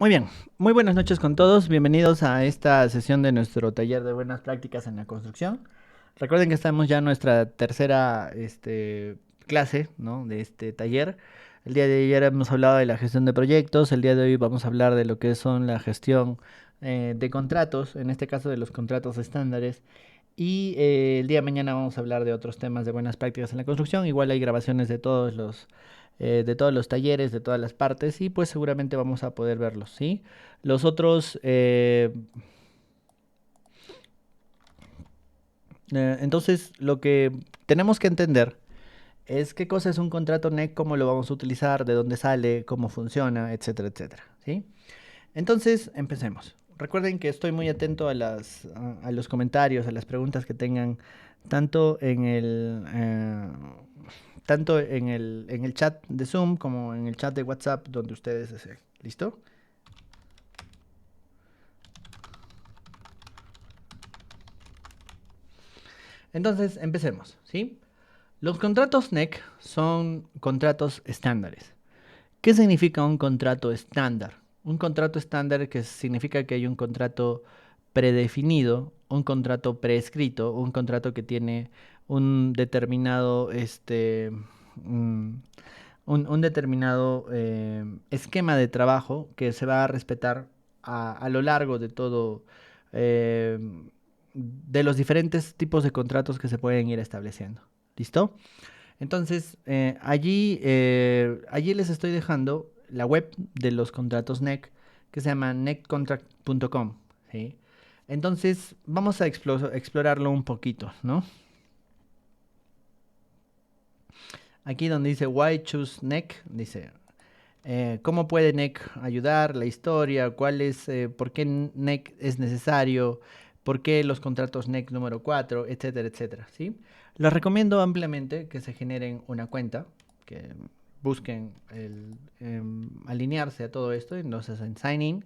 Muy bien, muy buenas noches con todos. Bienvenidos a esta sesión de nuestro taller de buenas prácticas en la construcción. Recuerden que estamos ya en nuestra tercera clase, ¿no?, de este taller. El día de ayer hemos hablado de la gestión de proyectos. El día de hoy vamos a hablar de lo que son la gestión de contratos, en este caso de los contratos estándares. Y el día de mañana vamos a hablar de otros temas de buenas prácticas en la construcción. Igual hay grabaciones de todos los talleres, de todas las partes, y pues seguramente vamos a poder verlos, ¿sí? Los otros, entonces lo que tenemos que entender es qué cosa es un contrato NEC, cómo lo vamos a utilizar, de dónde sale, cómo funciona, etcétera, etcétera, ¿sí? Entonces, empecemos. Recuerden que estoy muy atento a los comentarios, a las preguntas que tengan, tanto en en el chat de Zoom como en el chat de WhatsApp, donde ustedes deseen. ¿Listo? Entonces, empecemos, ¿sí? Los contratos NEC son contratos estándares. ¿Qué significa un contrato estándar? Un contrato estándar que significa que hay un contrato predefinido, un contrato prescrito, un contrato que tiene un determinado, mm, un determinado esquema de trabajo que se va a respetar a lo largo de todo, eh, de los diferentes tipos de contratos que se pueden ir estableciendo. ¿Listo? Entonces, allí les estoy dejando la web de los contratos NEC, que se llama neccontract.com, ¿sí? Entonces, vamos a explorarlo un poquito, ¿no? Aquí donde dice Why Choose NEC, dice, ¿cómo puede NEC ayudar? La historia, por qué NEC es necesario, por qué los contratos NEC número 4, etcétera, etcétera, ¿sí? Les recomiendo ampliamente que se generen una cuenta, que busquen alinearse a todo esto. Entonces, en Sign In,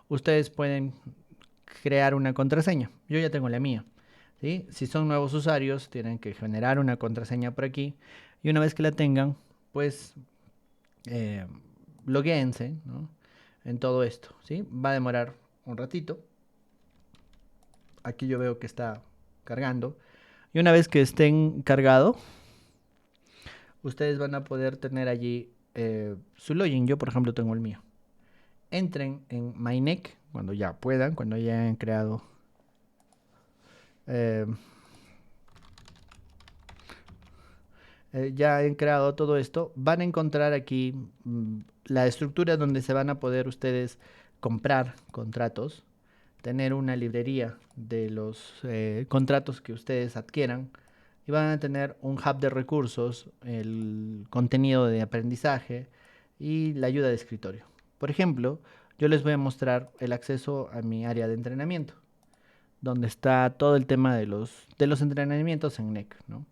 ustedes pueden crear una contraseña. Yo ya tengo la mía, ¿sí? Si son nuevos usuarios, tienen que generar una contraseña por aquí. Y una vez que la tengan, pues eh, loguéense, ¿no?, en todo esto, ¿sí? Va a demorar un ratito. Aquí yo veo que está cargando. Y una vez que estén cargado, ustedes van a poder tener allí su login. Yo, por ejemplo, tengo el mío. Entren en MyNEC cuando ya puedan, cuando ya hayan creado eh, ya han creado todo esto, van a encontrar aquí la estructura donde se van a poder ustedes comprar contratos, tener una librería de los contratos que ustedes adquieran, y van a tener un hub de recursos, el contenido de aprendizaje y la ayuda de escritorio. Por ejemplo, yo les voy a mostrar el acceso a mi área de entrenamiento, donde está todo el tema de los entrenamientos en NEC, ¿no?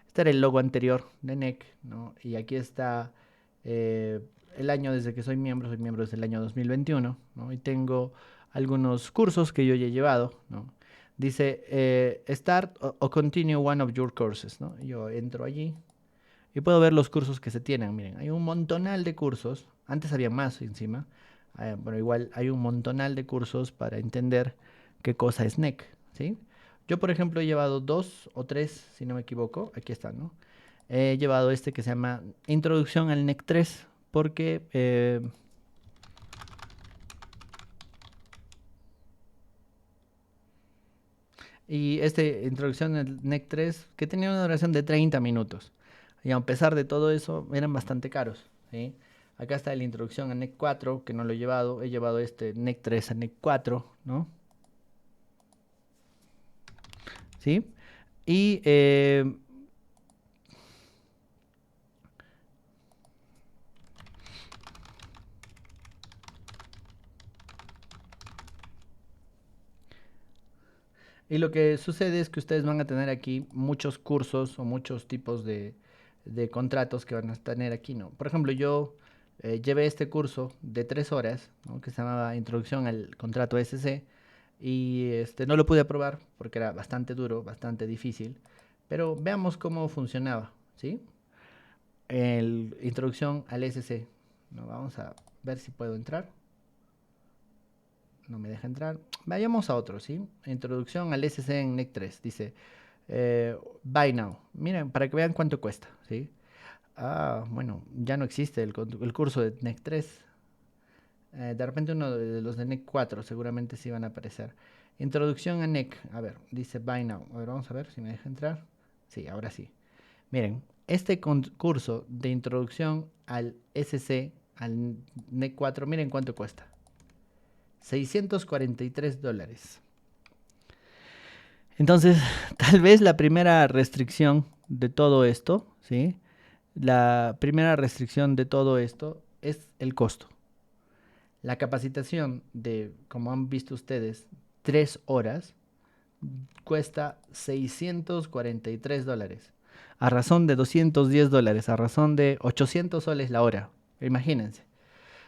Este era el logo anterior de NEC, ¿no? Y aquí está eh, el año desde que soy miembro desde el año 2021, ¿no? Y tengo algunos cursos que yo ya he llevado, ¿no? Dice Start o Continue one of your courses, ¿no? Yo entro allí y puedo ver los cursos que se tienen. Miren, hay un montonal de cursos. Antes había más encima. Pero igual hay un montonal de cursos para entender qué cosa es NEC, ¿sí? Yo, por ejemplo, he llevado dos o tres, si no me equivoco. Aquí están, ¿no? He llevado este que se llama Introducción al NEC 3, porque y este Introducción al NEC 3, que tenía una duración de 30 minutos. Y a pesar de todo eso, eran bastante caros, ¿sí? Acá está la Introducción al NEC 4, que no lo he llevado. He llevado este NEC 3 a NEC 4, ¿no? ¿Sí? Y Y lo que sucede es que ustedes van a tener aquí muchos cursos o muchos tipos de contratos que van a tener aquí, ¿no? Por ejemplo, yo llevé este curso de 3 horas, ¿no?, que se llamaba Introducción al Contrato SC, y no lo pude aprobar porque era bastante duro, bastante difícil, pero veamos cómo funcionaba, ¿sí? Introducción al SC, ¿no? Vamos a ver si puedo entrar. no me deja entrar. Vayamos a otro, ¿sí? Introducción al SC en NEC 3. Dice, Buy Now. Miren, para que vean cuánto cuesta, ¿sí? Ah, bueno, ya no existe el curso de NEC 3. De repente uno de los de NEC 4 seguramente sí van a aparecer. Introducción a NEC. A ver, dice Buy Now. A ver, vamos a ver si me deja entrar. Sí, ahora sí. Miren, este curso de introducción al SC, al NEC 4, miren cuánto cuesta. $643. Entonces, tal vez la primera restricción de todo esto, ¿sí? La primera restricción de todo esto es el costo. La capacitación de, como han visto ustedes, 3 horas, cuesta $643. A razón de $210, a razón de 800 soles la hora. Imagínense.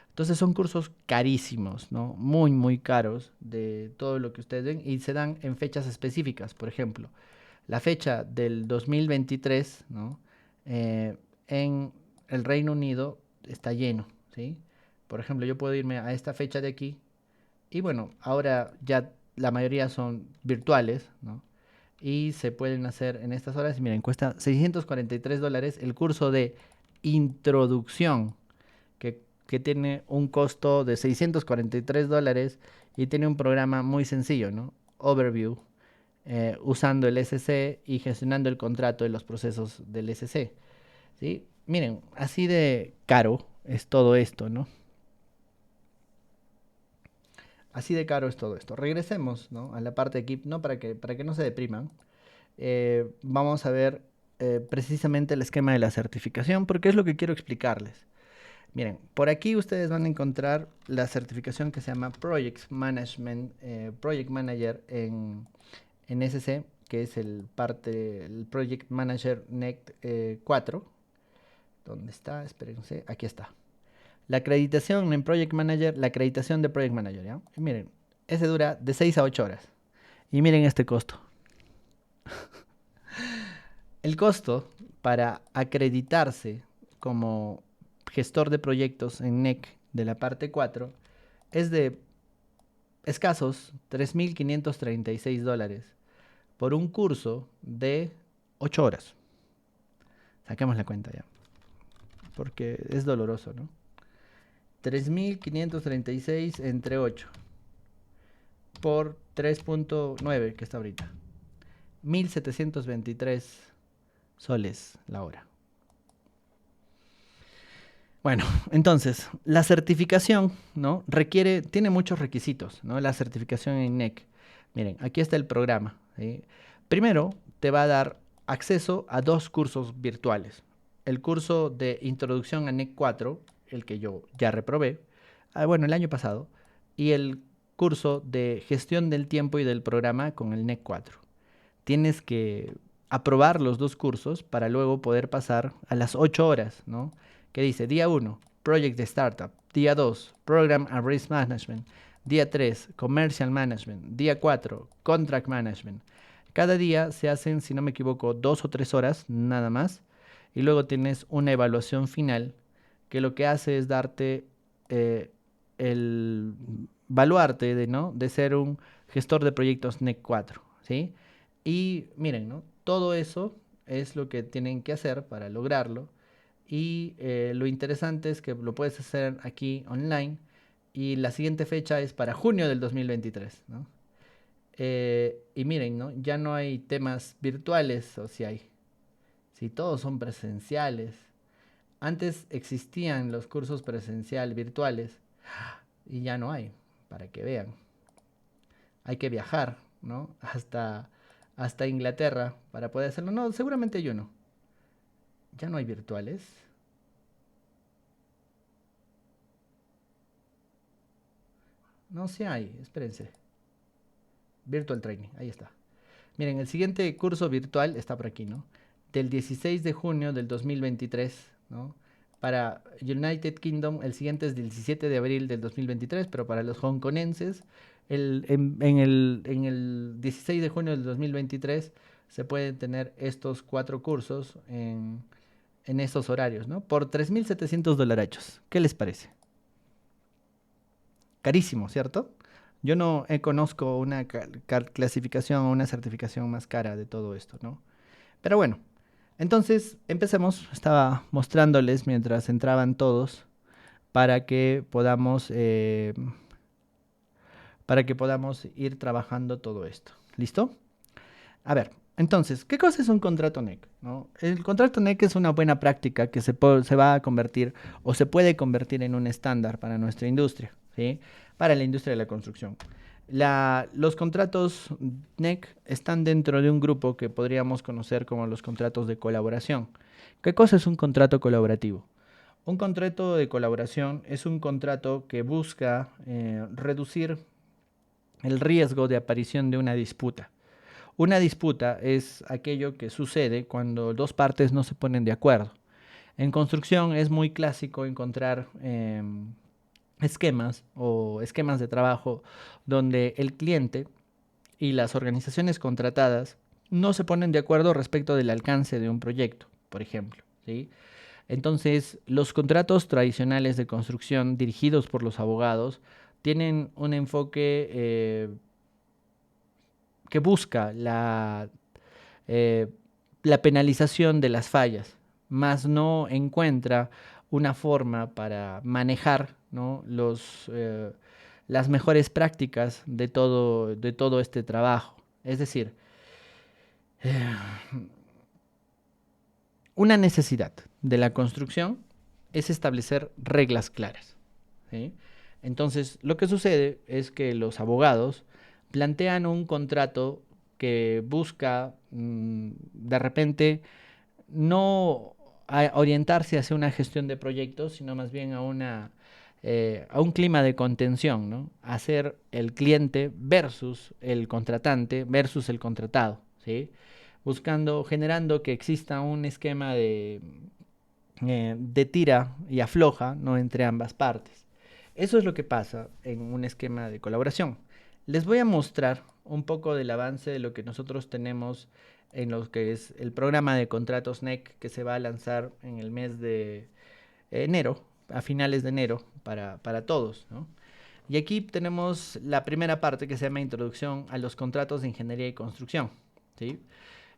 Entonces son cursos carísimos, ¿no? Muy, muy caros de todo lo que ustedes ven y se dan en fechas específicas. Por ejemplo, la fecha del 2023, ¿no? En el Reino Unido está lleno, ¿sí? Por ejemplo, yo puedo irme a esta fecha de aquí y bueno, ahora ya la mayoría son virtuales, ¿no? Y se pueden hacer en estas horas. Y miren, cuesta $643 el curso de introducción, que tiene un costo de $643 y tiene un programa muy sencillo, ¿no? Overview, usando el SC y gestionando el contrato de los procesos del SC, ¿sí? Miren, así de caro es todo esto, ¿no? Así de caro es todo esto. Regresemos, ¿no? A la parte de equipo, ¿no? Para que no se depriman. Vamos a ver precisamente el esquema de la certificación, porque es lo que quiero explicarles. Miren, por aquí ustedes van a encontrar la certificación que se llama Project Management, Project Manager en SC, que es el Project Manager NEC 4. ¿Dónde está? Espérense, aquí está. La acreditación en Project Manager, la acreditación de Project Manager, ¿ya? Y miren, ese dura de 6 a 8 horas. Y miren este costo. El costo para acreditarse como gestor de proyectos en NEC de la parte 4 es de escasos $3.536 por un curso de 8 horas. Saquemos la cuenta ya, porque es doloroso, ¿no? 3.536 entre 8 por 3.9 que está ahorita. 1.723 soles la hora. Bueno, entonces, la certificación, ¿no? Tiene muchos requisitos, ¿no? La certificación en NEC. Miren, aquí está el programa, ¿sí? Primero, te va a dar acceso a 2 cursos virtuales. El curso de Introducción a NEC 4, el que yo ya reprobé, bueno, el año pasado, y el curso de Gestión del Tiempo y del Programa con el NEC 4. Tienes que aprobar los 2 cursos para luego poder pasar a las 8 horas, ¿no? Que dice día 1, Project Startup, día 2, Program and Risk Management, día 3, Commercial Management, día 4, Contract Management. Cada día se hacen, si no me equivoco, 2 o 3 horas, nada más, y luego tienes una evaluación final que lo que hace es darte eh, el valuarte ¿no? de ser un gestor de proyectos NEC 4, ¿sí? Y miren, ¿no? Todo eso es lo que tienen que hacer para lograrlo. Y lo interesante es que lo puedes hacer aquí online. Y la siguiente fecha es para junio del 2023, ¿no? Y miren, ¿no? Ya no hay temas virtuales, o si hay. Si todos son presenciales. Antes existían los cursos presencial virtuales y ya no hay, para que vean. Hay que viajar, ¿no? Hasta Inglaterra para poder hacerlo. No, seguramente hay uno. Ya no hay virtuales. No, sí hay, espérense. Virtual Training, ahí está. Miren, el siguiente curso virtual está por aquí, ¿no? Del 16 de junio del 2023, ¿no? Para United Kingdom, el siguiente es del 17 de abril del 2023, pero para los hongkonenses, en el 16 de junio del 2023 se pueden tener estos 4 cursos en estos horarios, ¿no? Por $3.700 dolarachos. ¿Qué les parece? Carísimo, ¿cierto? Yo no conozco una clasificación o una certificación más cara de todo esto, ¿no? Pero bueno, entonces empecemos. Estaba mostrándoles mientras entraban todos para que podamos ir trabajando todo esto. ¿Listo? A ver, entonces, ¿qué cosa es un contrato NEC? ¿No? El contrato NEC es una buena práctica que se va a convertir o se puede convertir en un estándar para nuestra industria, ¿sí? Para la industria de la construcción. Los contratos NEC están dentro de un grupo que podríamos conocer como los contratos de colaboración. ¿Qué cosa es un contrato colaborativo? Un contrato de colaboración es un contrato que busca reducir el riesgo de aparición de una disputa. Una disputa es aquello que sucede cuando dos partes no se ponen de acuerdo. En construcción es muy clásico encontrar esquemas o esquemas de trabajo donde el cliente y las organizaciones contratadas no se ponen de acuerdo respecto del alcance de un proyecto, por ejemplo, ¿sí? Entonces, los contratos tradicionales de construcción dirigidos por los abogados tienen un enfoque que busca eh, la penalización de las fallas, más no encuentra una forma para manejar, ¿no? Las mejores prácticas de todo este trabajo. Es decir, eh, una necesidad de la construcción es establecer reglas claras, ¿sí? Entonces, lo que sucede es que los abogados plantean un contrato que busca de repente no orientarse hacia una gestión de proyectos, sino más bien a un clima de contención, ¿no? Hacer el cliente versus el contratante versus el contratado, ¿sí? Generando que exista un esquema de tira y afloja, ¿no? Entre ambas partes. Eso es lo que pasa en un esquema de colaboración. Les voy a mostrar un poco del avance de lo que nosotros tenemos en lo que es el programa de contratos NEC que se va a lanzar en el mes de enero, a finales de enero, para todos, ¿no? Y aquí tenemos la primera parte que se llama Introducción a los contratos de ingeniería y construcción, ¿sí?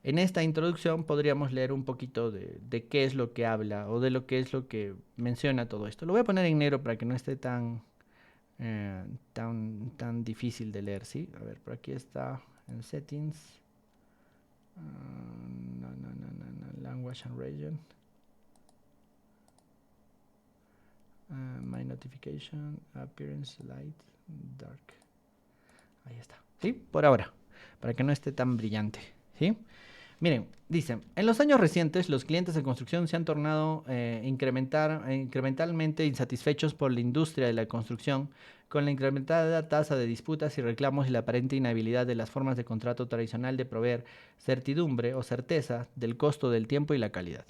En esta introducción podríamos leer un poquito de qué es lo que habla o de lo que es lo que menciona todo esto. Lo voy a poner en negro para que no esté tan difícil de leer, ¿sí? A ver, por aquí está en Settings. No, Language and Region. My Notification, Appearance, Light, Dark. Ahí está, ¿sí? Por ahora, para que no esté tan brillante, ¿sí? Miren, dice, en los años recientes los clientes de construcción se han tornado incrementalmente insatisfechos por la industria de la construcción, con la incrementada tasa de disputas y reclamos y la aparente inhabilidad de las formas de contrato tradicional de proveer certidumbre o certeza del costo del tiempo y la calidad.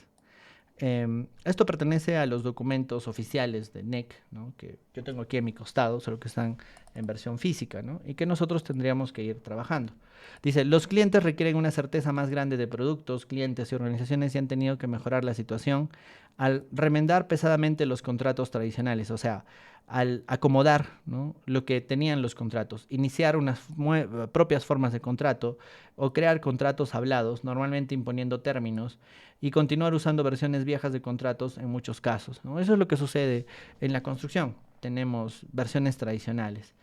Esto pertenece a los documentos oficiales de NEC, ¿no? Que yo tengo aquí a mi costado, solo que están en versión física, ¿no? Y que nosotros tendríamos que ir trabajando. Dice, los clientes requieren una certeza más grande de productos, clientes y organizaciones y han tenido que mejorar la situación al remendar pesadamente los contratos tradicionales, o sea, al acomodar, ¿no? Lo que tenían los contratos, iniciar unas propias formas de contrato o crear contratos hablados, normalmente imponiendo términos y continuar usando versiones viejas de contratos en muchos casos, ¿no? Eso es lo que sucede en la construcción. Tenemos versiones tradicionales.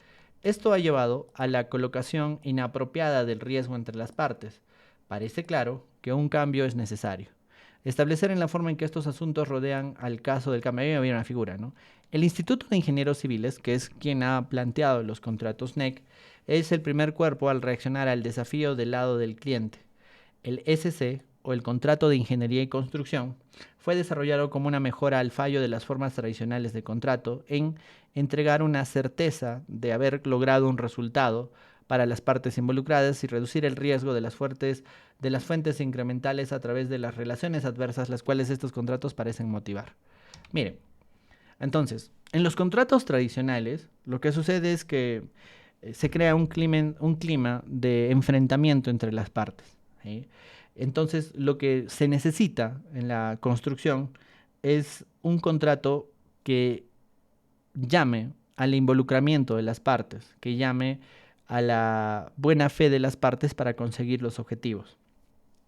Esto ha llevado a la colocación inapropiada del riesgo entre las partes. Parece claro que un cambio es necesario. Establecer en la forma en que estos asuntos rodean al caso del cambio. Ahí había una figura, ¿no? El Instituto de Ingenieros Civiles, que es quien ha planteado los contratos NEC, es el primer cuerpo al reaccionar al desafío del lado del cliente. El SC, o el contrato de ingeniería y construcción, fue desarrollado como una mejora al fallo de las formas tradicionales de contrato en entregar una certeza de haber logrado un resultado para las partes involucradas y reducir el riesgo de las fuentes incrementales a través de las relaciones adversas las cuales estos contratos parecen motivar. Miren, entonces, en los contratos tradicionales, lo que sucede es que se crea un clima de enfrentamiento entre las partes, ¿sí? Entonces, lo que se necesita en la construcción es un contrato que llame al involucramiento de las partes, que llame a la buena fe de las partes para conseguir los objetivos.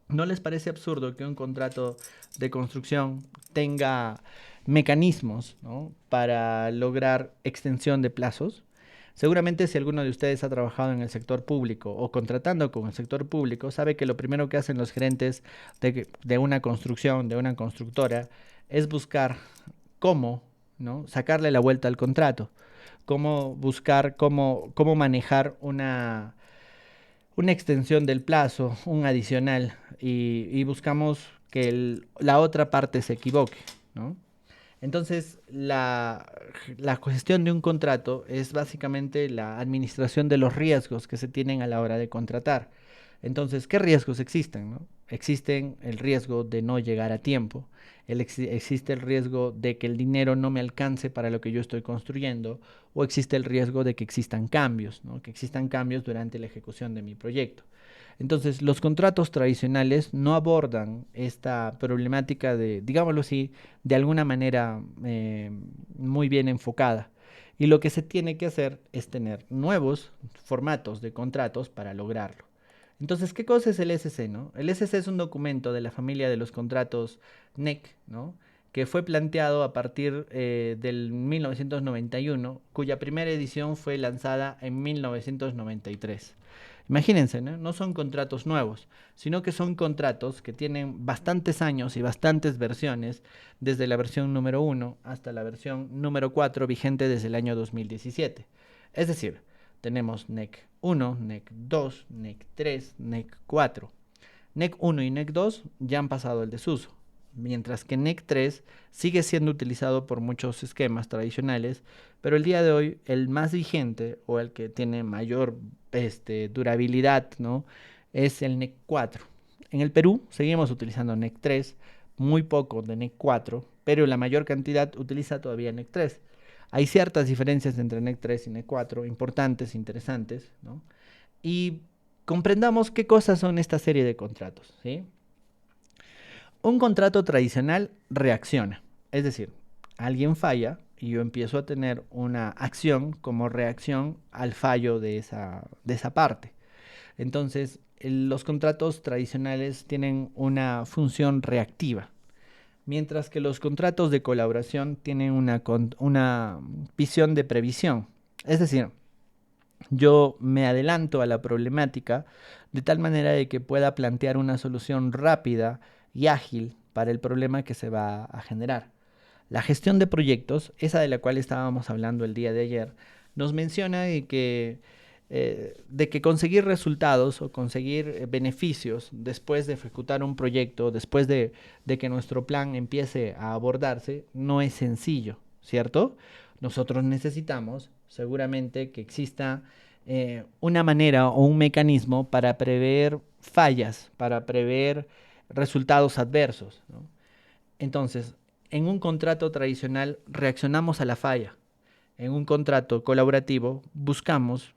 ¿No les parece absurdo que un contrato de construcción tenga mecanismos, ¿no?, para lograr extensión de plazos? Seguramente si alguno de ustedes ha trabajado en el sector público o contratando con el sector público, sabe que lo primero que hacen los gerentes de una construcción, de una constructora, es buscar cómo, ¿no?, sacarle la vuelta al contrato, cómo buscar cómo manejar una extensión del plazo, un adicional, y buscamos que la otra parte se equivoque, ¿no? Entonces, la gestión de un contrato es básicamente la administración de los riesgos que se tienen a la hora de contratar. Entonces, ¿qué riesgos existen, no? Existen el riesgo de no llegar a tiempo, existe el riesgo de que el dinero no me alcance para lo que yo estoy construyendo, o existe el riesgo de que existan cambios, ¿no?, que existan cambios durante la ejecución de mi proyecto. Entonces, los contratos tradicionales no abordan esta problemática de, digámoslo así, de alguna manera muy bien enfocada. Y lo que se tiene que hacer es tener nuevos formatos de contratos para lograrlo. Entonces, ¿qué cosa es el SC, no? El SC es un documento de la familia de los contratos NEC, ¿no?, que fue planteado a partir del 1991, cuya primera edición fue lanzada en 1993. Imagínense, ¿no? No son contratos nuevos, sino que son contratos que tienen bastantes años y bastantes versiones, desde la versión número 1 hasta la versión número 4, vigente desde el año 2017. Es decir, tenemos NEC 1, NEC 2, NEC 3, NEC 4. NEC 1 y NEC 2 ya han pasado el desuso, mientras que NEC 3 sigue siendo utilizado por muchos esquemas tradicionales, pero el día de hoy el más vigente o el que tiene mayor durabilidad, ¿no?, es el NEC 4. En el Perú seguimos utilizando NEC 3, muy poco de NEC 4, pero la mayor cantidad utiliza todavía NEC 3. Hay ciertas diferencias entre NEC 3 y NEC 4, importantes, interesantes, ¿no? Y comprendamos qué cosas son esta serie de contratos, ¿sí? Un contrato tradicional reacciona, es decir, alguien falla y yo empiezo a tener una acción como reacción al fallo de esa parte. Entonces, los contratos tradicionales tienen una función reactiva, mientras que los contratos de colaboración tienen una visión de previsión. Es decir, yo me adelanto a la problemática de tal manera de que pueda plantear una solución rápida y ágil para el problema que se va a generar. La gestión de proyectos, esa de la cual estábamos hablando el día de ayer, nos menciona de que conseguir resultados o conseguir beneficios después de ejecutar un proyecto, después de que nuestro plan empiece a abordarse, no es sencillo, ¿cierto? Nosotros necesitamos seguramente que exista una manera o un mecanismo para prever fallas, para prever resultados adversos, ¿no? Entonces, en un contrato tradicional reaccionamos a la falla. En un contrato colaborativo buscamos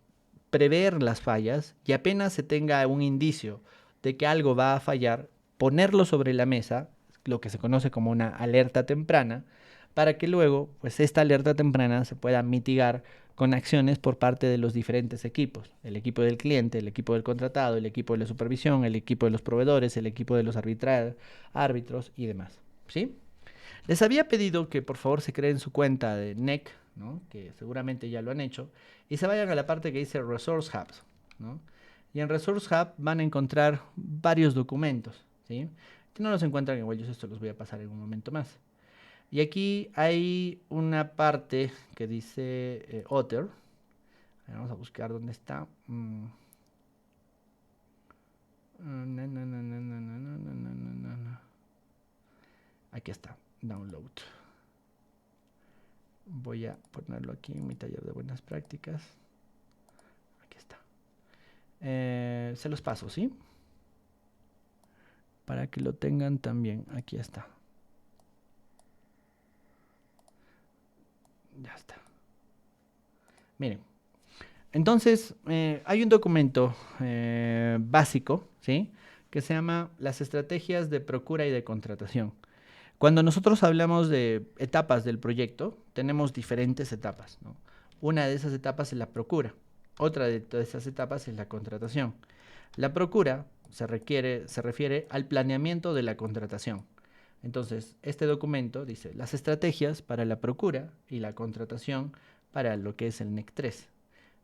prever las fallas y apenas se tenga un indicio de que algo va a fallar, ponerlo sobre la mesa, lo que se conoce como una alerta temprana, para que luego, pues esta alerta temprana se pueda mitigar con acciones por parte de los diferentes equipos, el equipo del cliente, el equipo del contratado, el equipo de la supervisión, el equipo de los proveedores, el equipo de los árbitros y demás, ¿sí? Les había pedido que por favor se creen su cuenta de NEC, ¿no?, que seguramente ya lo han hecho, y se vayan a la parte que dice Resource Hubs, ¿no? Y en Resource Hub van a encontrar varios documentos, ¿sí? Si no los encuentran, igual yo esto los voy a pasar en un momento más. Y aquí hay una parte que dice Other. Vamos a buscar dónde está. Aquí está, download. Voy a ponerlo aquí en mi taller de buenas prácticas. Aquí está. Se los paso, ¿sí? Para que lo tengan también. Aquí está. Ya está. Miren. Entonces, hay un documento básico, ¿sí?, que se llama Las estrategias de procura y de contratación. Cuando nosotros hablamos de etapas del proyecto, tenemos diferentes etapas, ¿no? Una de esas etapas es la procura. Otra de todas esas etapas es la contratación. La procura se refiere al planeamiento de la contratación. Entonces, este documento dice las estrategias para la procura y la contratación para lo que es el NEC 3.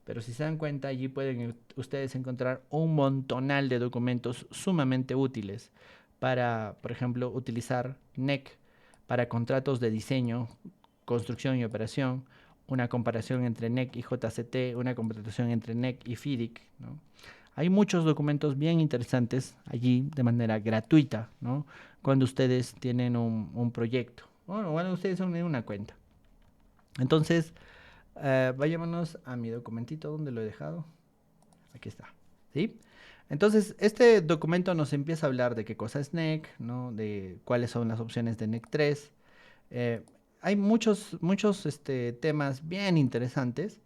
Pero si se dan cuenta, allí pueden ustedes encontrar un montonal de documentos sumamente útiles para, por ejemplo, utilizar NEC para contratos de diseño, construcción y operación, una comparación entre NEC y JCT, una comparación entre NEC y FIDIC, ¿no? Hay muchos documentos bien interesantes allí de manera gratuita, ¿no? Cuando ustedes tienen un proyecto, bueno, cuando ustedes tienen una cuenta. Entonces, vayámonos a mi documentito donde lo he dejado. Aquí está, ¿sí? Entonces, este documento nos empieza a hablar de qué cosa es NEC, ¿no? De cuáles son las opciones de NEC 3. Eh, Hay muchos temas bien interesantes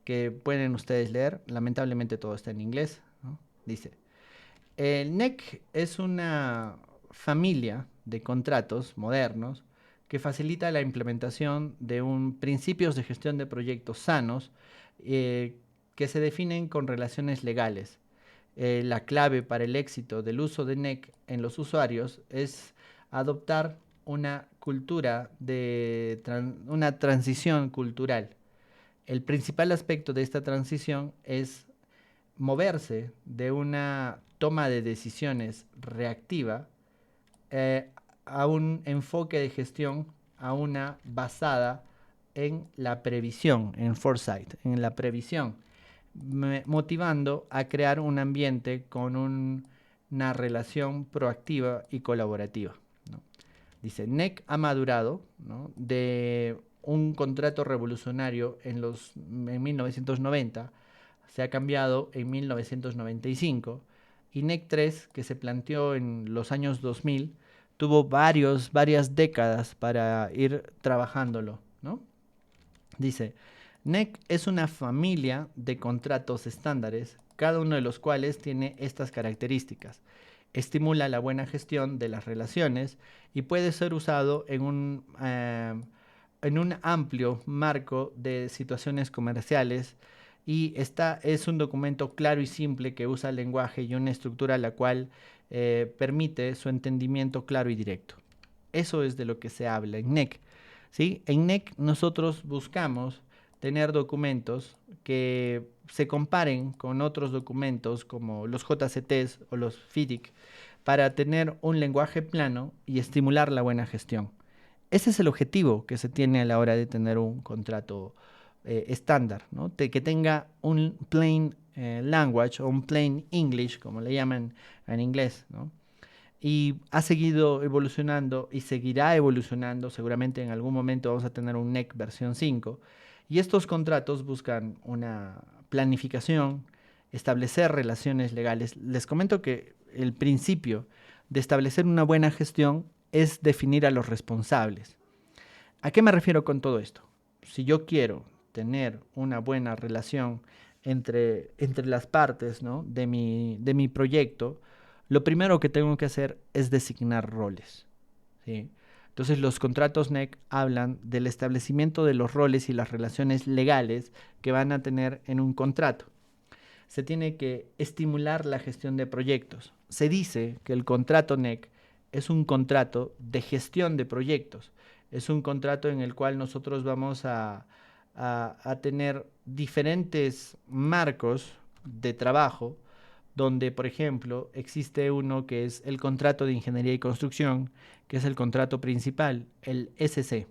que pueden ustedes leer. Lamentablemente todo está en inglés, ¿no? Dice, el NEC es una familia de contratos modernos que facilita la implementación de principios de gestión de proyectos sanos eh, que se definen con relaciones legales. La clave para el éxito del uso de NEC en los usuarios es adoptar una una transición cultural. El principal aspecto de esta transición es moverse de una toma de decisiones reactiva eh, a un enfoque de gestión, a una basada en la previsión, en foresight, en la previsión, motivando a crear un ambiente con una relación proactiva y colaborativa, ¿no? Dice, NEC ha madurado, ¿no?, de un contrato revolucionario en 1990, se ha cambiado en 1995, y NEC 3, que se planteó en los años 2000, tuvo varias décadas para ir trabajándolo, ¿no? Dice, NEC es una familia de contratos estándares, cada uno de los cuales tiene estas características. Estimula la buena gestión de las relaciones y puede ser usado en un amplio marco de situaciones comerciales, y es un documento claro y simple que usa el lenguaje y una estructura la cual permite su entendimiento claro y directo. Eso es de lo que se habla en NEC. ¿Sí? En NEC nosotros buscamos tener documentos que se comparen con otros documentos como los JCTs o los FIDIC para tener un lenguaje plano y estimular la buena gestión. Ese es el objetivo que se tiene a la hora de tener un contrato estándar, ¿no? Que tenga un plain language o un plain English, como le llaman en inglés, ¿no? Y ha seguido evolucionando y seguirá evolucionando. Seguramente en algún momento vamos a tener un NEC versión 5. Y estos contratos buscan una planificación, establecer relaciones legales. Les comento que el principio de establecer una buena gestión es definir a los responsables. ¿A qué me refiero con todo esto? Si yo quiero tener una buena relación entre las partes, ¿no?, de mi proyecto, lo primero que tengo que hacer es designar roles, ¿sí? Entonces los contratos NEC hablan del establecimiento de los roles y las relaciones legales que van a tener en un contrato. Se tiene que estimular la gestión de proyectos. Se dice que el contrato NEC es un contrato de gestión de proyectos. Es un contrato en el cual nosotros vamos a tener diferentes marcos de trabajo, donde, por ejemplo, existe uno que es el contrato de ingeniería y construcción, que es el contrato principal, el SC.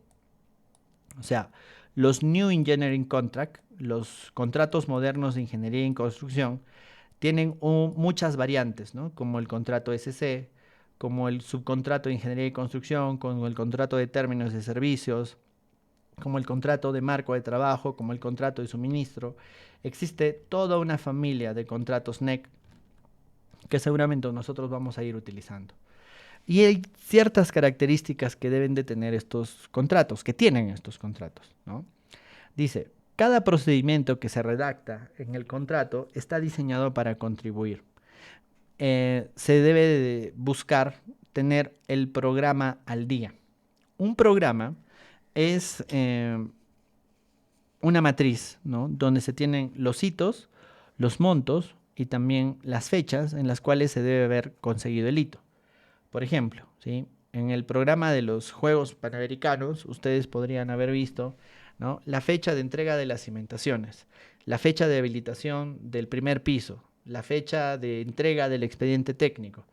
O sea, los New Engineering Contract, los contratos modernos de ingeniería y construcción, tienen muchas variantes, ¿no? Como el contrato SC, como el subcontrato de ingeniería y construcción, como el contrato de términos de servicios, como el contrato de marco de trabajo, como el contrato de suministro. Existe toda una familia de contratos NEC que seguramente nosotros vamos a ir utilizando. Y hay ciertas características que deben de tener estos contratos, que tienen estos contratos, ¿no? Dice, cada procedimiento que se redacta en el contrato está diseñado para contribuir. Se debe de buscar tener el programa al día. Un programa es una matriz, ¿no? Donde se tienen los hitos, los montos y también las fechas en las cuales se debe haber conseguido el hito. Por ejemplo, ¿sí? En el programa de los Juegos Panamericanos, ustedes podrían haber visto, ¿no?, la fecha de entrega de las cimentaciones, la fecha de habilitación del primer piso, la fecha de entrega del expediente técnico.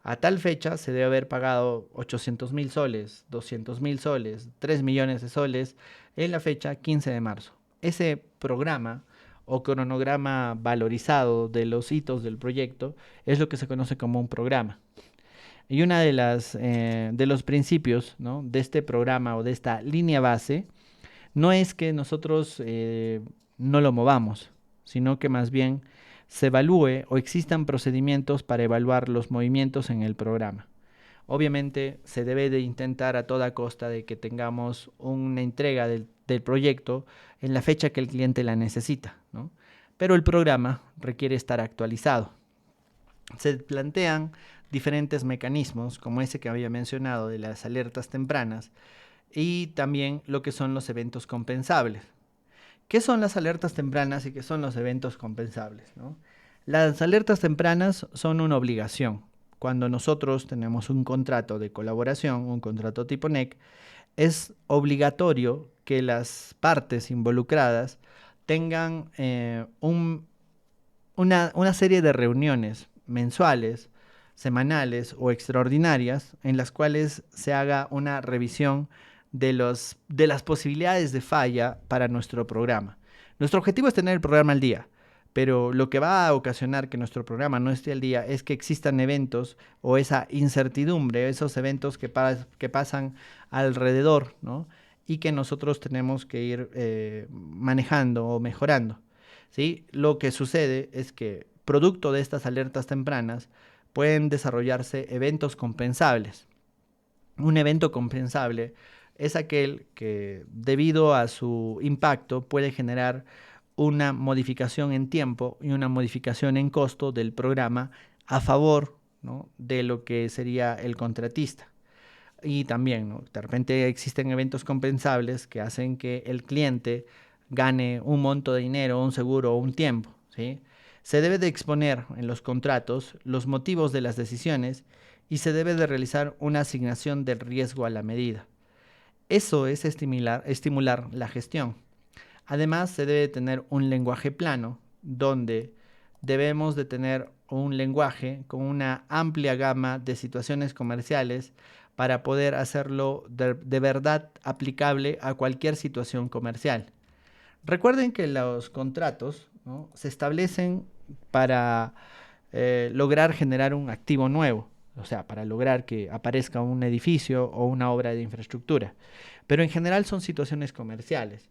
A tal fecha se debe haber pagado 800.000 soles, 200.000 soles, 3 millones de soles en la fecha 15 de marzo. Ese programa o cronograma valorizado de los hitos del proyecto es lo que se conoce como un programa. Y una de los principios, ¿no?, de este programa o de esta línea base no es que nosotros no lo movamos, sino que más bien se evalúe o existan procedimientos para evaluar los movimientos en el programa. Obviamente se debe de intentar a toda costa de que tengamos una entrega del proyecto en la fecha que el cliente la necesita, ¿no? Pero el programa requiere estar actualizado. Se plantean diferentes mecanismos, como ese que había mencionado de las alertas tempranas, y también lo que son los eventos compensables. ¿Qué son las alertas tempranas y qué son los eventos compensables, ¿no? Las alertas tempranas son una obligación. Cuando nosotros tenemos un contrato de colaboración, un contrato tipo NEC, es obligatorio que las partes involucradas tengan una serie de reuniones mensuales, semanales o extraordinarias en las cuales se haga una revisión de las posibilidades de falla para nuestro programa. Nuestro objetivo es tener el programa al día, pero lo que va a ocasionar que nuestro programa no esté al día es que existan eventos o esa incertidumbre, esos eventos que pasan alrededor, ¿no?, y que nosotros tenemos que ir manejando o mejorando, ¿sí? Lo que sucede es que, producto de estas alertas tempranas, pueden desarrollarse eventos compensables. Un evento compensable es aquel que, debido a su impacto, puede generar una modificación en tiempo y una modificación en costo del programa a favor, ¿no?, de lo que sería el contratista. Y también, ¿no?, de repente existen eventos compensables que hacen que el cliente gane un monto de dinero, un seguro o un tiempo, ¿sí? Se debe de exponer en los contratos los motivos de las decisiones y se debe de realizar una asignación del riesgo a la medida. Eso es estimular la gestión. Además, se debe tener un lenguaje plano, donde debemos de tener un lenguaje con una amplia gama de situaciones comerciales para poder hacerlo de verdad aplicable a cualquier situación comercial. Recuerden que los contratos, ¿no?, se establecen para lograr generar un activo nuevo, o sea, para lograr que aparezca un edificio o una obra de infraestructura. Pero en general son situaciones comerciales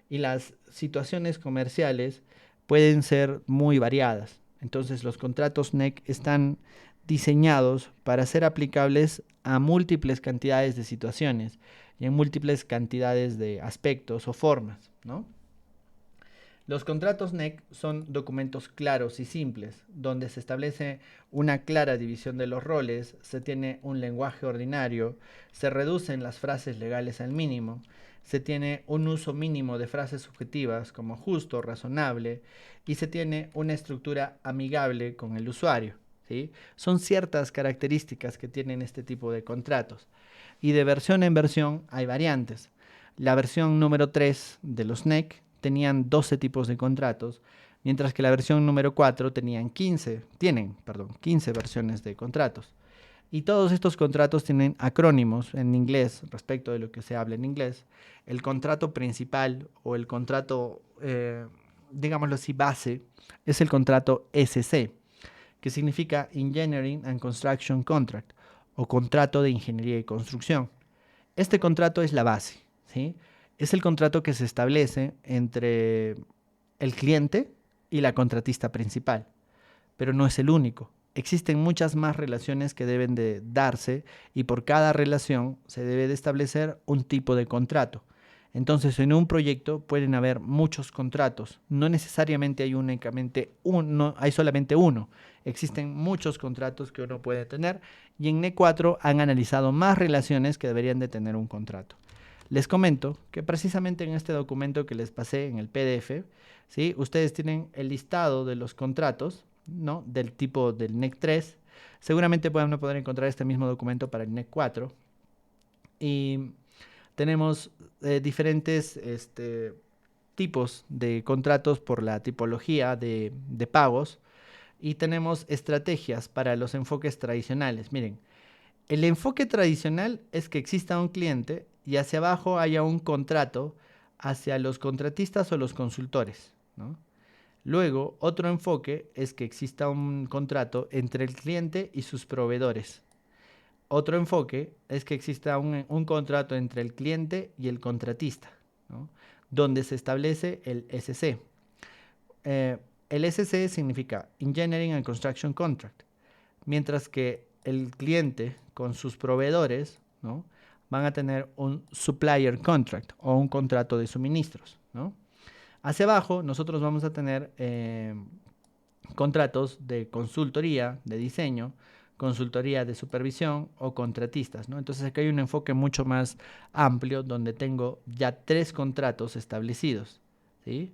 y las situaciones comerciales pueden ser muy variadas. Entonces los contratos NEC están diseñados para ser aplicables a múltiples cantidades de situaciones y en múltiples cantidades de aspectos o formas, ¿no? Los contratos NEC son documentos claros y simples, donde se establece una clara división de los roles, se tiene un lenguaje ordinario, se reducen las frases legales al mínimo, se tiene un uso mínimo de frases subjetivas como justo, razonable, y se tiene una estructura amigable con el usuario, ¿sí? Son ciertas características que tienen este tipo de contratos. Y de versión en versión hay variantes. La versión número 3 de los NEC tenían 12 tipos de contratos, mientras que la versión número 4 tienen 15 versiones de contratos. Y todos estos contratos tienen acrónimos en inglés respecto de lo que se habla en inglés. El contrato principal o el contrato, digámoslo así, base, es el contrato SC, que significa Engineering and Construction Contract, o contrato de ingeniería y construcción. Este contrato es la base, ¿sí? Es el contrato que se establece entre el cliente y la contratista principal, pero no es el único. Existen muchas más relaciones que deben de darse y por cada relación se debe de establecer un tipo de contrato. Entonces, en un proyecto pueden haber muchos contratos, no necesariamente hay únicamente uno, hay solamente uno. Existen muchos contratos que uno puede tener y en NEC 4 han analizado más relaciones que deberían de tener un contrato. les comento que precisamente en este documento que les pasé en el PDF, ¿sí? Ustedes tienen el listado de los contratos, ¿no? Del tipo del NEC 3. Seguramente van a poder encontrar este mismo documento para el NEC 4. Y tenemos diferentes tipos de contratos por la tipología de pagos y tenemos estrategias para los enfoques tradicionales. Miren, el enfoque tradicional es que exista un cliente y hacia abajo haya un contrato hacia los contratistas o los consultores, ¿no? Luego, otro enfoque es que exista un contrato entre el cliente y sus proveedores. Otro enfoque es que exista un contrato entre el cliente y el contratista, ¿no? Donde se establece el SC. Eh, el SC significa Engineering and Construction Contract, mientras que el cliente con sus proveedores, ¿no? Van a tener un Supplier Contract o un contrato de suministros, ¿no? Hacia abajo nosotros vamos a tener contratos de consultoría, de diseño, consultoría de supervisión o contratistas, ¿no? Entonces aquí hay un enfoque mucho más amplio donde tengo ya 3 contratos establecidos, ¿sí?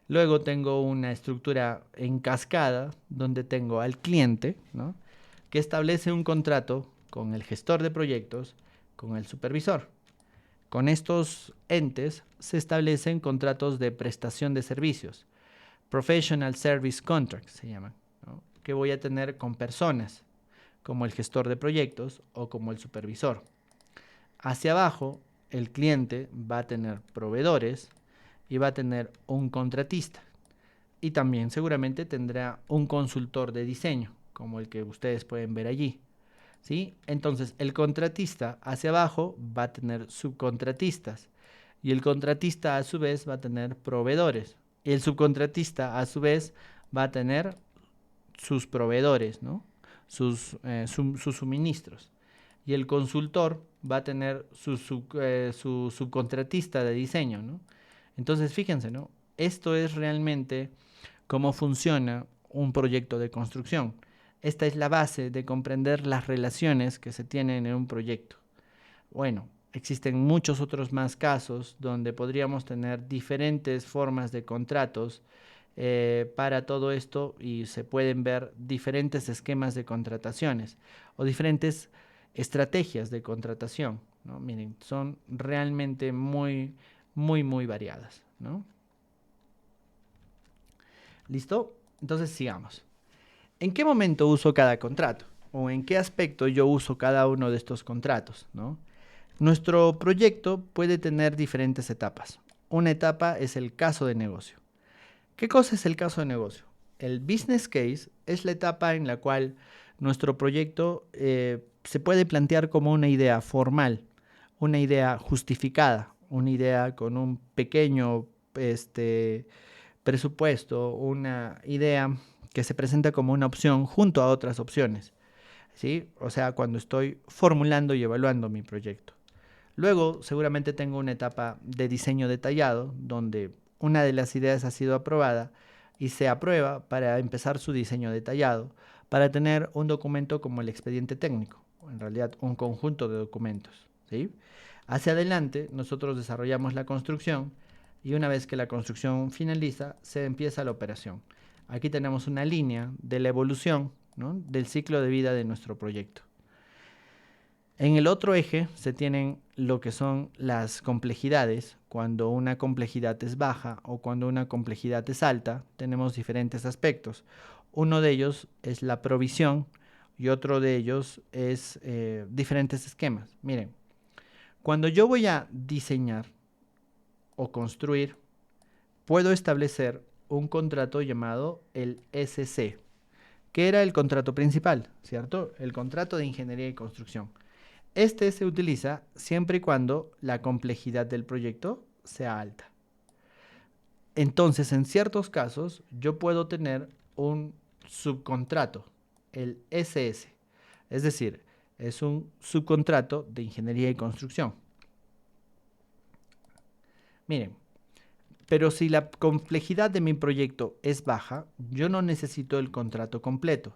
Luego tengo una estructura en cascada donde tengo al cliente, ¿no? Que establece un contrato con el gestor de proyectos, con el supervisor. Con estos entes se establecen contratos de prestación de servicios. Professional Service Contracts se llaman, ¿no? Que voy a tener con personas, como el gestor de proyectos o como el supervisor. Hacia abajo, el cliente va a tener proveedores y va a tener un contratista. Y también seguramente tendrá un consultor de diseño, como el que ustedes pueden ver allí, ¿sí? Entonces, el contratista hacia abajo va a tener subcontratistas y el contratista a su vez va a tener proveedores. Y el subcontratista a su vez va a tener sus proveedores, ¿no? Sus suministros. Y el consultor va a tener su subcontratista de diseño, ¿no? Entonces, fíjense, ¿no? Esto es realmente cómo funciona un proyecto de construcción. Esta es la base de comprender las relaciones que se tienen en un proyecto. Bueno, existen muchos otros más casos donde podríamos tener diferentes formas de contratos para todo esto y se pueden ver diferentes esquemas de contrataciones o diferentes estrategias de contratación, ¿no? Miren, son realmente muy variadas, ¿no? ¿Listo? Entonces sigamos. ¿En qué momento uso cada contrato? ¿O en qué aspecto yo uso cada uno de estos contratos, ¿no? Nuestro proyecto puede tener diferentes etapas. Una etapa es el caso de negocio. ¿Qué cosa es el caso de negocio? El business case es la etapa en la cual nuestro proyecto se puede plantear como una idea formal, una idea justificada, una idea con un pequeño presupuesto, una idea que se presenta como una opción junto a otras opciones, ¿sí? O sea, cuando estoy formulando y evaluando mi proyecto. Luego, seguramente tengo una etapa de diseño detallado, donde una de las ideas ha sido aprobada y se aprueba para empezar su diseño detallado, para tener un documento como el expediente técnico, o en realidad un conjunto de documentos, ¿sí? Hacia adelante, nosotros desarrollamos la construcción y una vez que la construcción finaliza, se empieza la operación. Aquí tenemos una línea de la evolución, ¿no? Del ciclo de vida de nuestro proyecto. En el otro eje se tienen lo que son las complejidades. Cuando una complejidad es baja o cuando una complejidad es alta, tenemos diferentes aspectos. Uno de ellos es la provisión y otro de ellos es diferentes esquemas. Miren, cuando yo voy a diseñar o construir, puedo establecer un contrato llamado el SC, que era el contrato principal, ¿cierto? El contrato de ingeniería y construcción. Este se utiliza siempre y cuando la complejidad del proyecto sea alta. Entonces, en ciertos casos, yo puedo tener un subcontrato, el SS. Es decir, es un subcontrato de ingeniería y construcción. Miren, pero si la complejidad de mi proyecto es baja, yo no necesito el contrato completo.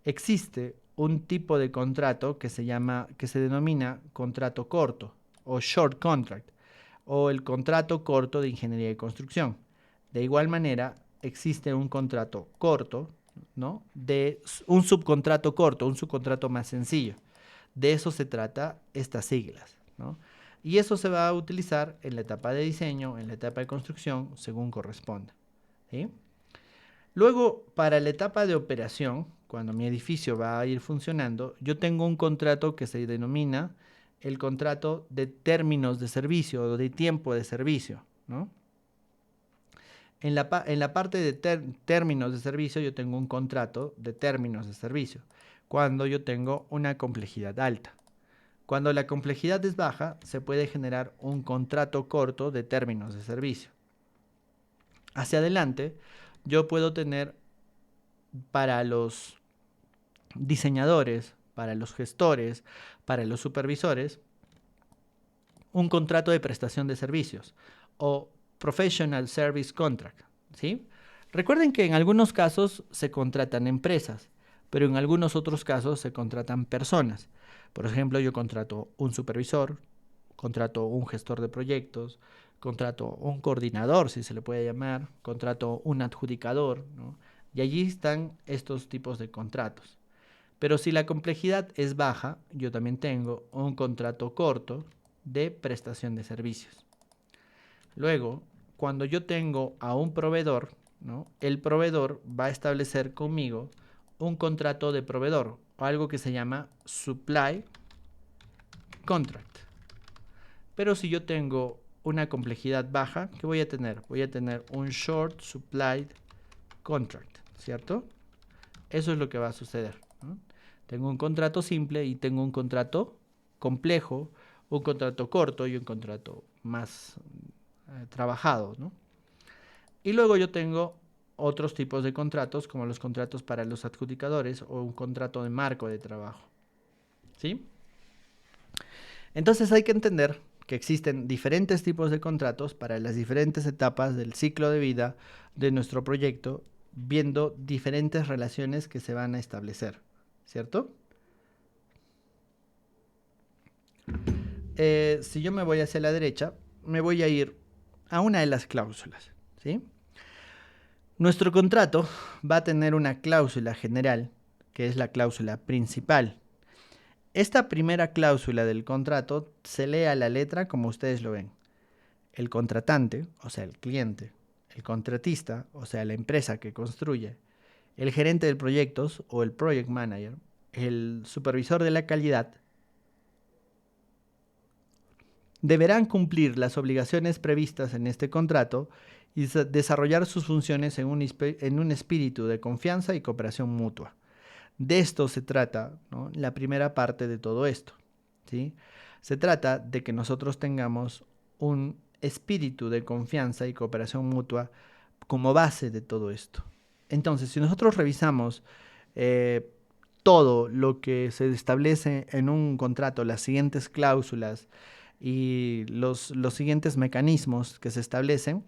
Existe un tipo de contrato que se denomina contrato corto o short contract. o el contrato corto de ingeniería y construcción. De igual manera, existe un contrato corto, ¿no? Un subcontrato corto, un subcontrato más sencillo. De eso se trata estas siglas, ¿no? Y eso se va a utilizar en la etapa de diseño, en la etapa de construcción, según corresponda, ¿sí? Luego, para la etapa de operación, cuando mi edificio va a ir funcionando, yo tengo un contrato que se denomina el contrato de términos de servicio o de tiempo de servicio, ¿no? En la parte de términos de servicio yo tengo un contrato de términos de servicio, cuando yo tengo una complejidad alta. Cuando la complejidad es baja, se puede generar un contrato corto de términos de servicio. Hacia adelante, yo puedo tener para los diseñadores, para los gestores, para los supervisores, un contrato de prestación de servicios o Professional Service Contract, ¿sí? Recuerden que en algunos casos se contratan empresas, pero en algunos otros casos se contratan personas. Por ejemplo, yo contrato un supervisor, contrato un gestor de proyectos, contrato un coordinador, si se le puede llamar, contrato un adjudicador, ¿no? Y allí están estos tipos de contratos. Pero si la complejidad es baja, yo también tengo un contrato corto de prestación de servicios. Luego, cuando yo tengo a un proveedor, ¿no? El proveedor va a establecer conmigo un contrato de proveedor, o algo que se llama supply contract. Pero si yo tengo una complejidad baja, ¿qué voy a tener? Voy a tener un short supply contract, ¿cierto? Eso es lo que va a suceder, ¿no? Tengo un contrato simple y tengo un contrato complejo, un contrato corto y un contrato más trabajado, ¿no? Y luego yo tengo otros tipos de contratos, como los contratos para los adjudicadores o un contrato de marco de trabajo, ¿sí? Entonces hay que entender que existen diferentes tipos de contratos para las diferentes etapas del ciclo de vida de nuestro proyecto, viendo diferentes relaciones que se van a establecer, ¿cierto? Si yo me voy hacia la derecha, me voy a ir a una de las cláusulas, ¿sí? Nuestro contrato va a tener una cláusula general, que es la cláusula principal. Esta primera cláusula del contrato se lee a la letra como ustedes lo ven. El contratante, o sea, el cliente, el contratista, o sea, la empresa que construye, el gerente de proyectos o el project manager, el supervisor de la calidad, deberán cumplir las obligaciones previstas en este contrato y desarrollar sus funciones en un espíritu de confianza y cooperación mutua. De esto se trata, ¿no? La primera parte de todo esto, ¿sí? Se trata de que nosotros tengamos un espíritu de confianza y cooperación mutua como base de todo esto. Entonces, si nosotros revisamos eh, todo lo que se establece en un contrato, las siguientes cláusulas y los siguientes mecanismos que se establecen,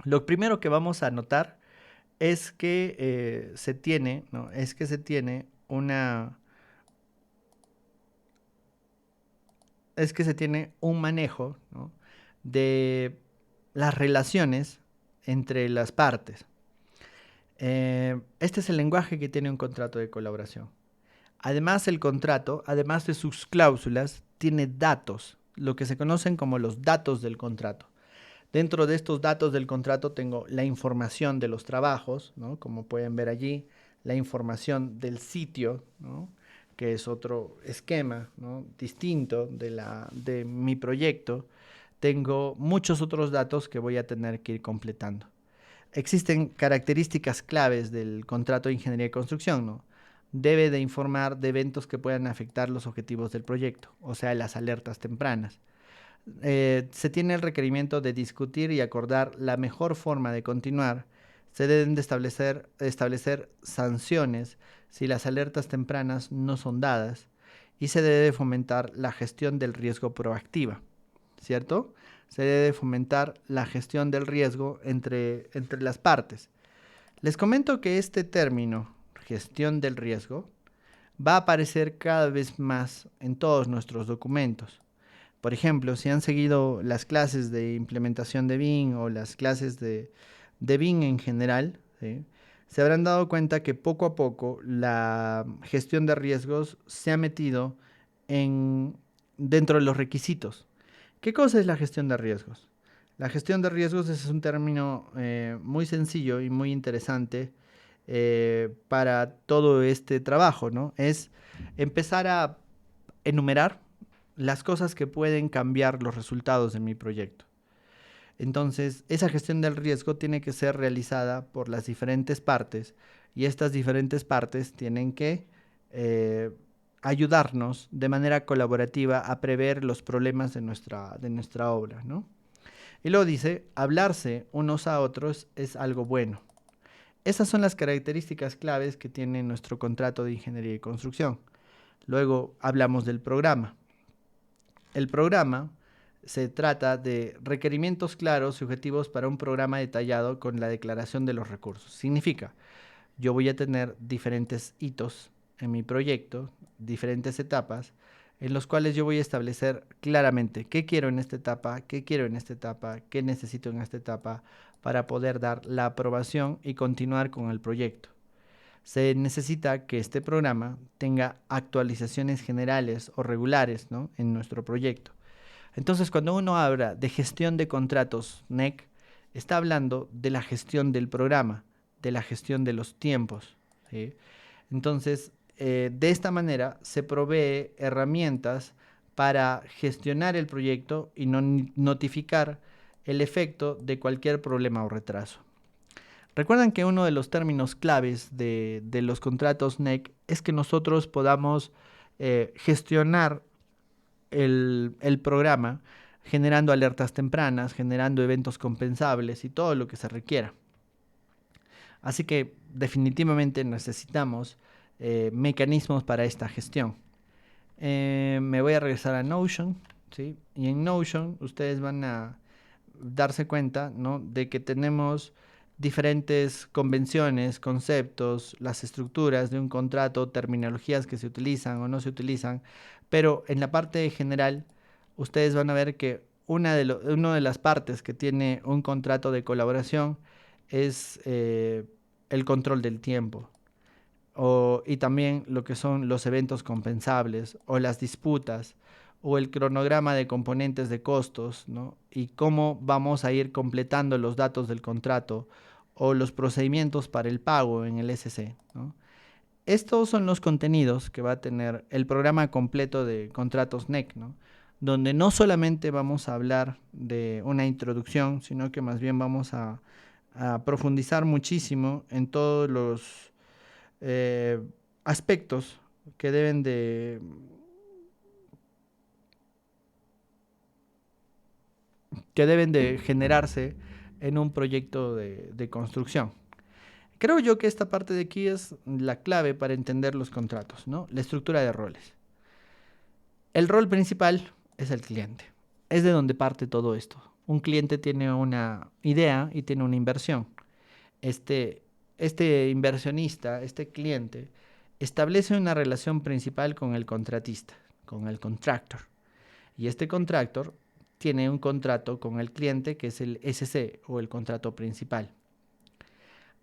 lo primero que vamos a notar es que se tiene, ¿no? Es que se tiene es que se tiene un manejo, ¿no? De las relaciones entre las partes. Este es el lenguaje que tiene un contrato de colaboración. Además, el contrato, además de sus cláusulas, tiene datos, lo que se conocen como los datos del contrato. Dentro de estos datos del contrato tengo la información de los trabajos, ¿no? Como pueden ver allí, la información del sitio, ¿no? Que es otro esquema, ¿no? Distinto de mi proyecto. Tengo muchos otros datos que voy a tener que ir completando. Existen características claves del contrato de ingeniería y construcción, ¿no? Debe de informar de eventos que puedan afectar los objetivos del proyecto, o sea, las alertas tempranas. Se tiene el requerimiento de discutir y acordar la mejor forma de continuar. Se deben de establecer sanciones si las alertas tempranas no son dadas y se debe fomentar la gestión del riesgo proactiva, ¿cierto? Se debe fomentar la gestión del riesgo entre las partes. Les comento que este término, gestión del riesgo, va a aparecer cada vez más en todos nuestros documentos. Por ejemplo, si han seguido las clases de implementación de BIM o las clases de BIM en general, ¿sí? Se habrán dado cuenta que poco a poco la gestión de riesgos se ha metido en, dentro de los requisitos. ¿Qué cosa es la gestión de riesgos? La gestión de riesgos es un término muy sencillo y muy interesante para todo este trabajo, ¿no? Es empezar a enumerar las cosas que pueden cambiar los resultados de mi proyecto. Entonces, esa gestión del riesgo tiene que ser realizada por las diferentes partes y estas diferentes partes tienen que eh, ayudarnos de manera colaborativa a prever los problemas de nuestra obra, ¿no? Y luego dice, hablarse unos a otros es algo bueno. Esas son las características claves que tiene nuestro contrato de ingeniería y construcción. Luego hablamos del programa. El programa se trata de requerimientos claros y objetivos para un programa detallado con la declaración de los recursos. Significa, yo voy a tener diferentes hitos en mi proyecto, diferentes etapas, en los cuales yo voy a establecer claramente qué quiero en esta etapa, qué quiero en esta etapa, qué necesito en esta etapa para poder dar la aprobación y continuar con el proyecto. Se necesita que este programa tenga actualizaciones generales o regulares, ¿no?, en nuestro proyecto. Entonces, cuando uno habla de gestión de contratos NEC, está hablando de la gestión del programa, de la gestión de los tiempos, ¿sí? Entonces, de esta manera se provee herramientas para gestionar el proyecto y notificar el efecto de cualquier problema o retraso. Recuerdan que uno de los términos claves de los contratos NEC es que nosotros podamos gestionar el programa generando alertas tempranas, generando eventos compensables y todo lo que se requiera. Así que definitivamente necesitamos mecanismos para esta gestión. Me voy a regresar a Notion, ¿sí? Y en Notion ustedes van a darse cuenta, ¿no?, de que tenemos diferentes convenciones, conceptos, las estructuras de un contrato, terminologías que se utilizan o no se utilizan, pero en la parte general ustedes van a ver que una de las partes que tiene un contrato de colaboración es el control del tiempo y también lo que son los eventos compensables o las disputas o el cronograma de componentes de costos, ¿no?, y cómo vamos a ir completando los datos del contrato o los procedimientos para el pago en el SC, ¿no? Estos son los contenidos que va a tener el programa completo de contratos NEC, ¿no?, donde no solamente vamos a hablar de una introducción, sino que más bien vamos a profundizar muchísimo en todos los eh, aspectos que que deben de generarse en un proyecto de construcción. Creo yo que esta parte de aquí es la clave para entender los contratos, ¿no? La estructura de roles. El rol principal es el cliente. Es de donde parte todo esto. Un cliente tiene una idea y tiene una inversión. Este, este inversionista, este cliente, establece una relación principal con el contratista, con el contractor. Y este contractor tiene un contrato con el cliente que es el SC o el contrato principal.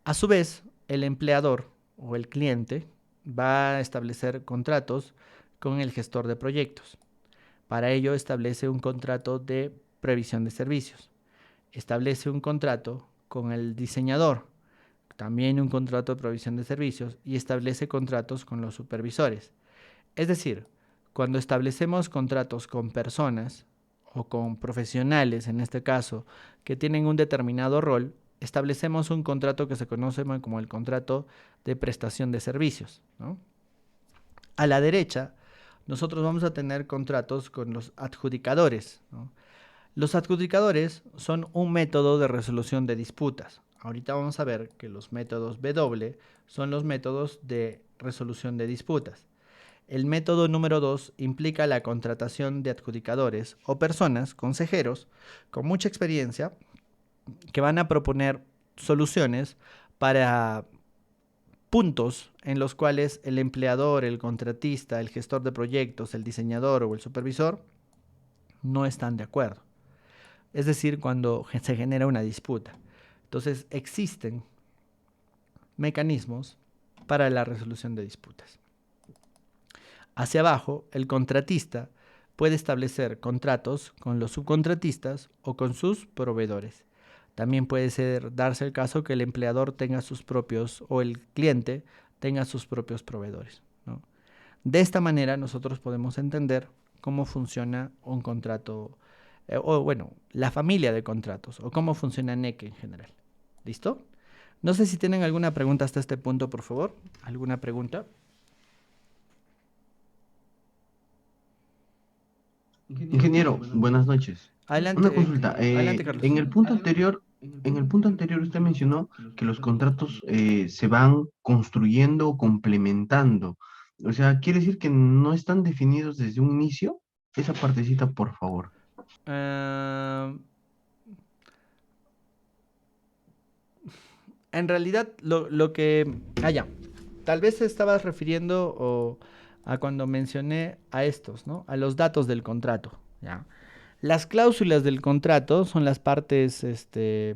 A su vez, el empleador o el cliente va a establecer contratos con el gestor de proyectos. Para ello establece un contrato de previsión de servicios. Establece un contrato con el diseñador, también un contrato de provisión de servicios, y establece contratos con los supervisores. Es decir, cuando establecemos contratos con personas o con profesionales, en este caso, que tienen un determinado rol, establecemos un contrato que se conoce como el contrato de prestación de servicios, ¿no? A la derecha, nosotros vamos a tener contratos con los adjudicadores, ¿no? Los adjudicadores son un método de resolución de disputas. Ahorita vamos a ver que los métodos W son los métodos de resolución de disputas. El método número 2 implica la contratación de adjudicadores o personas, consejeros, con mucha experiencia que van a proponer soluciones para puntos en los cuales el empleador, el contratista, el gestor de proyectos, el diseñador o el supervisor no están de acuerdo. Es decir, cuando se genera una disputa. Entonces, existen mecanismos para la resolución de disputas. Hacia abajo, el contratista puede establecer contratos con los subcontratistas o con sus proveedores. También puede darse el caso que el empleador tenga sus propios o el cliente tenga sus propios proveedores, ¿no? De esta manera nosotros podemos entender cómo funciona un contrato, o bueno, la familia de contratos, o cómo funciona NEC en general. ¿Listo? No sé si tienen alguna pregunta hasta este punto, por favor. ¿Alguna pregunta? Ingeniero, buenas noches. Adelante, Una consulta. adelante, Carlos. En el punto anterior usted mencionó que los contratos se van construyendo o complementando. O sea, ¿quiere decir que no están definidos desde un inicio? Esa partecita, por favor. Ah, en realidad, lo que... Ah, ya. Tal vez te estabas refiriendo a cuando mencioné a estos, ¿no? A los datos del contrato, ¿ya? Las cláusulas del contrato son las partes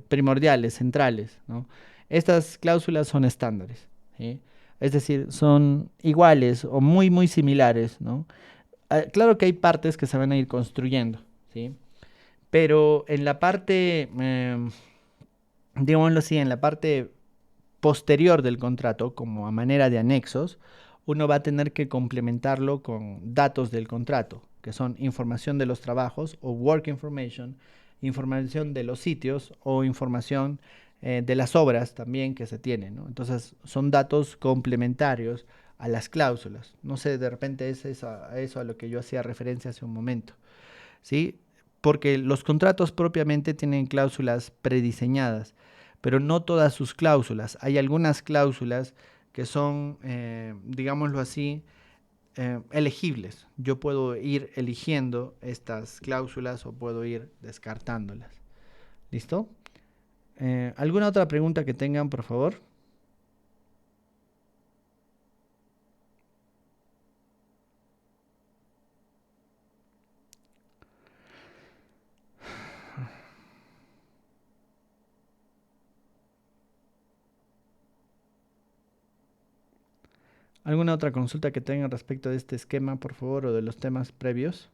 primordiales, centrales, ¿no? Estas cláusulas son estándares, ¿sí? Es decir, son iguales o muy, muy similares, ¿no? Claro que hay partes que se van a ir construyendo, ¿sí? Pero en la parte, digámoslo así, en la parte posterior del contrato, como a manera de anexos, uno va a tener que complementarlo con datos del contrato, que son información de los trabajos o work information, información de los sitios o información de las obras también que se tienen, ¿no? Entonces son datos complementarios a las cláusulas. No sé, de repente es eso a lo que yo hacía referencia hace un momento, ¿sí? Porque los contratos propiamente tienen cláusulas prediseñadas, pero no todas sus cláusulas. Hay algunas cláusulas que son, digámoslo así, elegibles. Yo puedo ir eligiendo estas cláusulas o puedo ir descartándolas. ¿Listo? ¿Alguna otra pregunta que tengan, por favor? ¿Alguna otra consulta que tengan respecto de este esquema, por favor, o de los temas previos?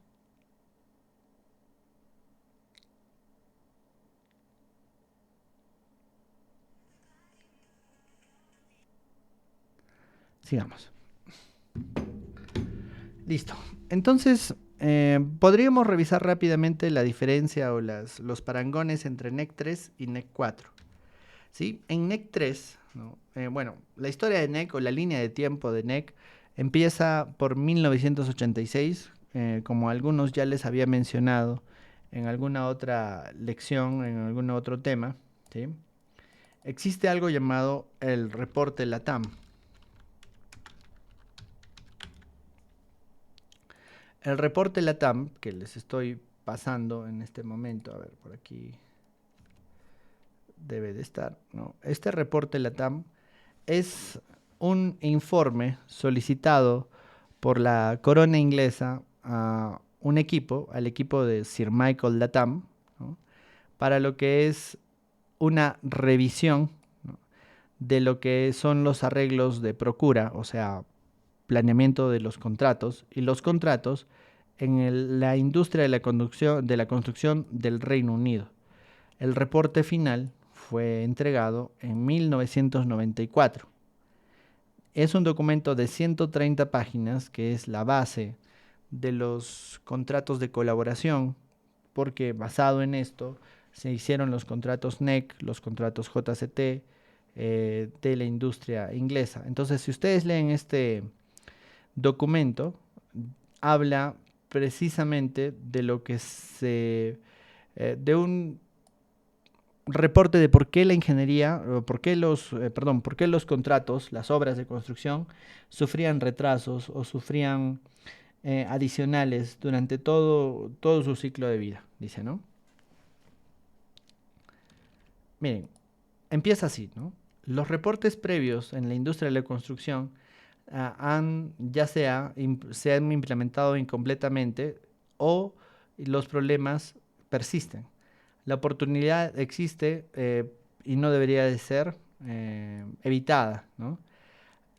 Sigamos. Listo. Entonces, podríamos revisar rápidamente la diferencia o los parangones entre NEC 3 y NEC 4. ¿Sí? En NEC 3, ¿no? Bueno, la historia de NEC o la línea de tiempo de NEC empieza por 1986, como algunos ya les había mencionado en alguna otra lección, en algún otro tema. ¿Sí? Existe algo llamado el reporte LATAM. El reporte LATAM, que les estoy pasando en este momento, a ver, por aquí debe de estar, ¿no? Este reporte LATAM es un informe solicitado por la corona inglesa a un equipo, al equipo de Sir Michael LATAM, ¿no? Para lo que es una revisión, ¿no? De lo que son los arreglos de procura, o sea, planeamiento de los contratos y los contratos en la industria de la construcción del Reino Unido. El reporte final fue entregado en 1994. Es un documento de 130 páginas que es la base de los contratos de colaboración, porque basado en esto se hicieron los contratos NEC, los contratos JCT de la industria inglesa. Entonces, si ustedes leen este documento, habla precisamente de lo que de un reporte de por qué la ingeniería, o por qué los contratos, las obras de construcción, sufrían retrasos o sufrían adicionales durante todo su ciclo de vida, dice, ¿no? Miren, empieza así, ¿no? Los reportes previos en la industria de la construcción se han implementado incompletamente o y los problemas persisten. La oportunidad existe y no debería de ser evitada, ¿no?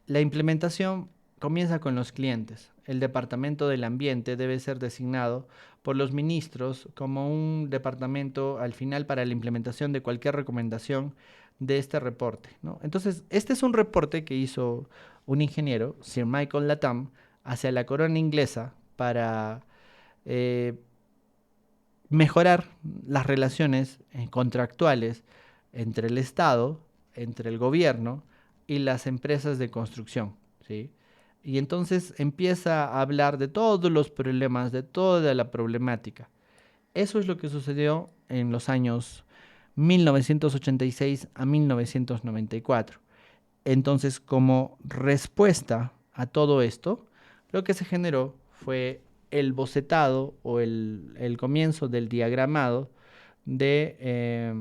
La implementación comienza con los clientes. El Departamento del Ambiente debe ser designado por los ministros como un departamento al final para la implementación de cualquier recomendación de este reporte, ¿no? Entonces, este es un reporte que hizo un ingeniero, Sir Michael Latham, hacia la corona inglesa para eh, mejorar las relaciones contractuales entre el Estado, entre el gobierno y las empresas de construcción, ¿sí? Y entonces empieza a hablar de todos los problemas, de toda la problemática. Eso es lo que sucedió en los años 1986 a 1994. Entonces, como respuesta a todo esto, lo que se generó fue el bocetado o el comienzo del diagramado de,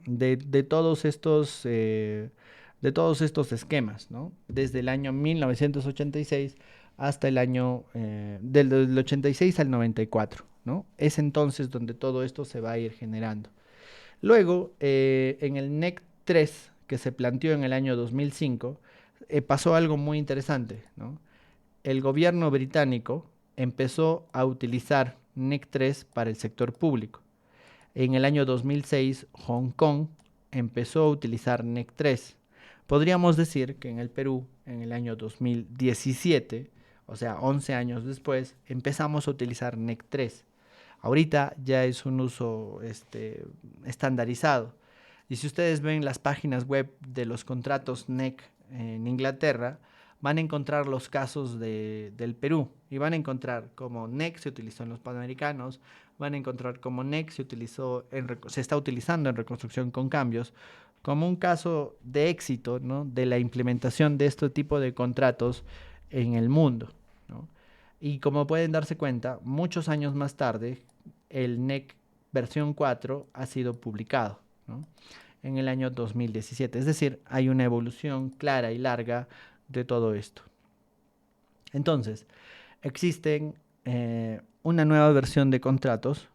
de todos estos, de todos estos esquemas, ¿no? Desde el año 1986 hasta el año del 86 al 94, ¿no? Es entonces donde todo esto se va a ir generando. Luego, en el NEC 3, que se planteó en el año 2005, pasó algo muy interesante, ¿no? El gobierno británico empezó a utilizar NEC 3 para el sector público. En el año 2006, Hong Kong empezó a utilizar NEC 3. Podríamos decir que en el Perú, en el año 2017, o sea, 11 años después, empezamos a utilizar NEC 3. Ahorita ya es un uso estandarizado. Y si ustedes ven las páginas web de los contratos NEC en Inglaterra, van a encontrar los casos del Perú y van a encontrar cómo NEC se utilizó en los Panamericanos, van a encontrar cómo NEC se está utilizando en reconstrucción con cambios, como un caso de éxito, ¿no?, de la implementación de este tipo de contratos en el mundo, ¿no? Y como pueden darse cuenta, muchos años más tarde, el NEC versión 4 ha sido publicado, ¿no?, en el año 2017. Es decir, hay una evolución clara y larga de todo esto. Entonces, existen una nueva versión de contratos,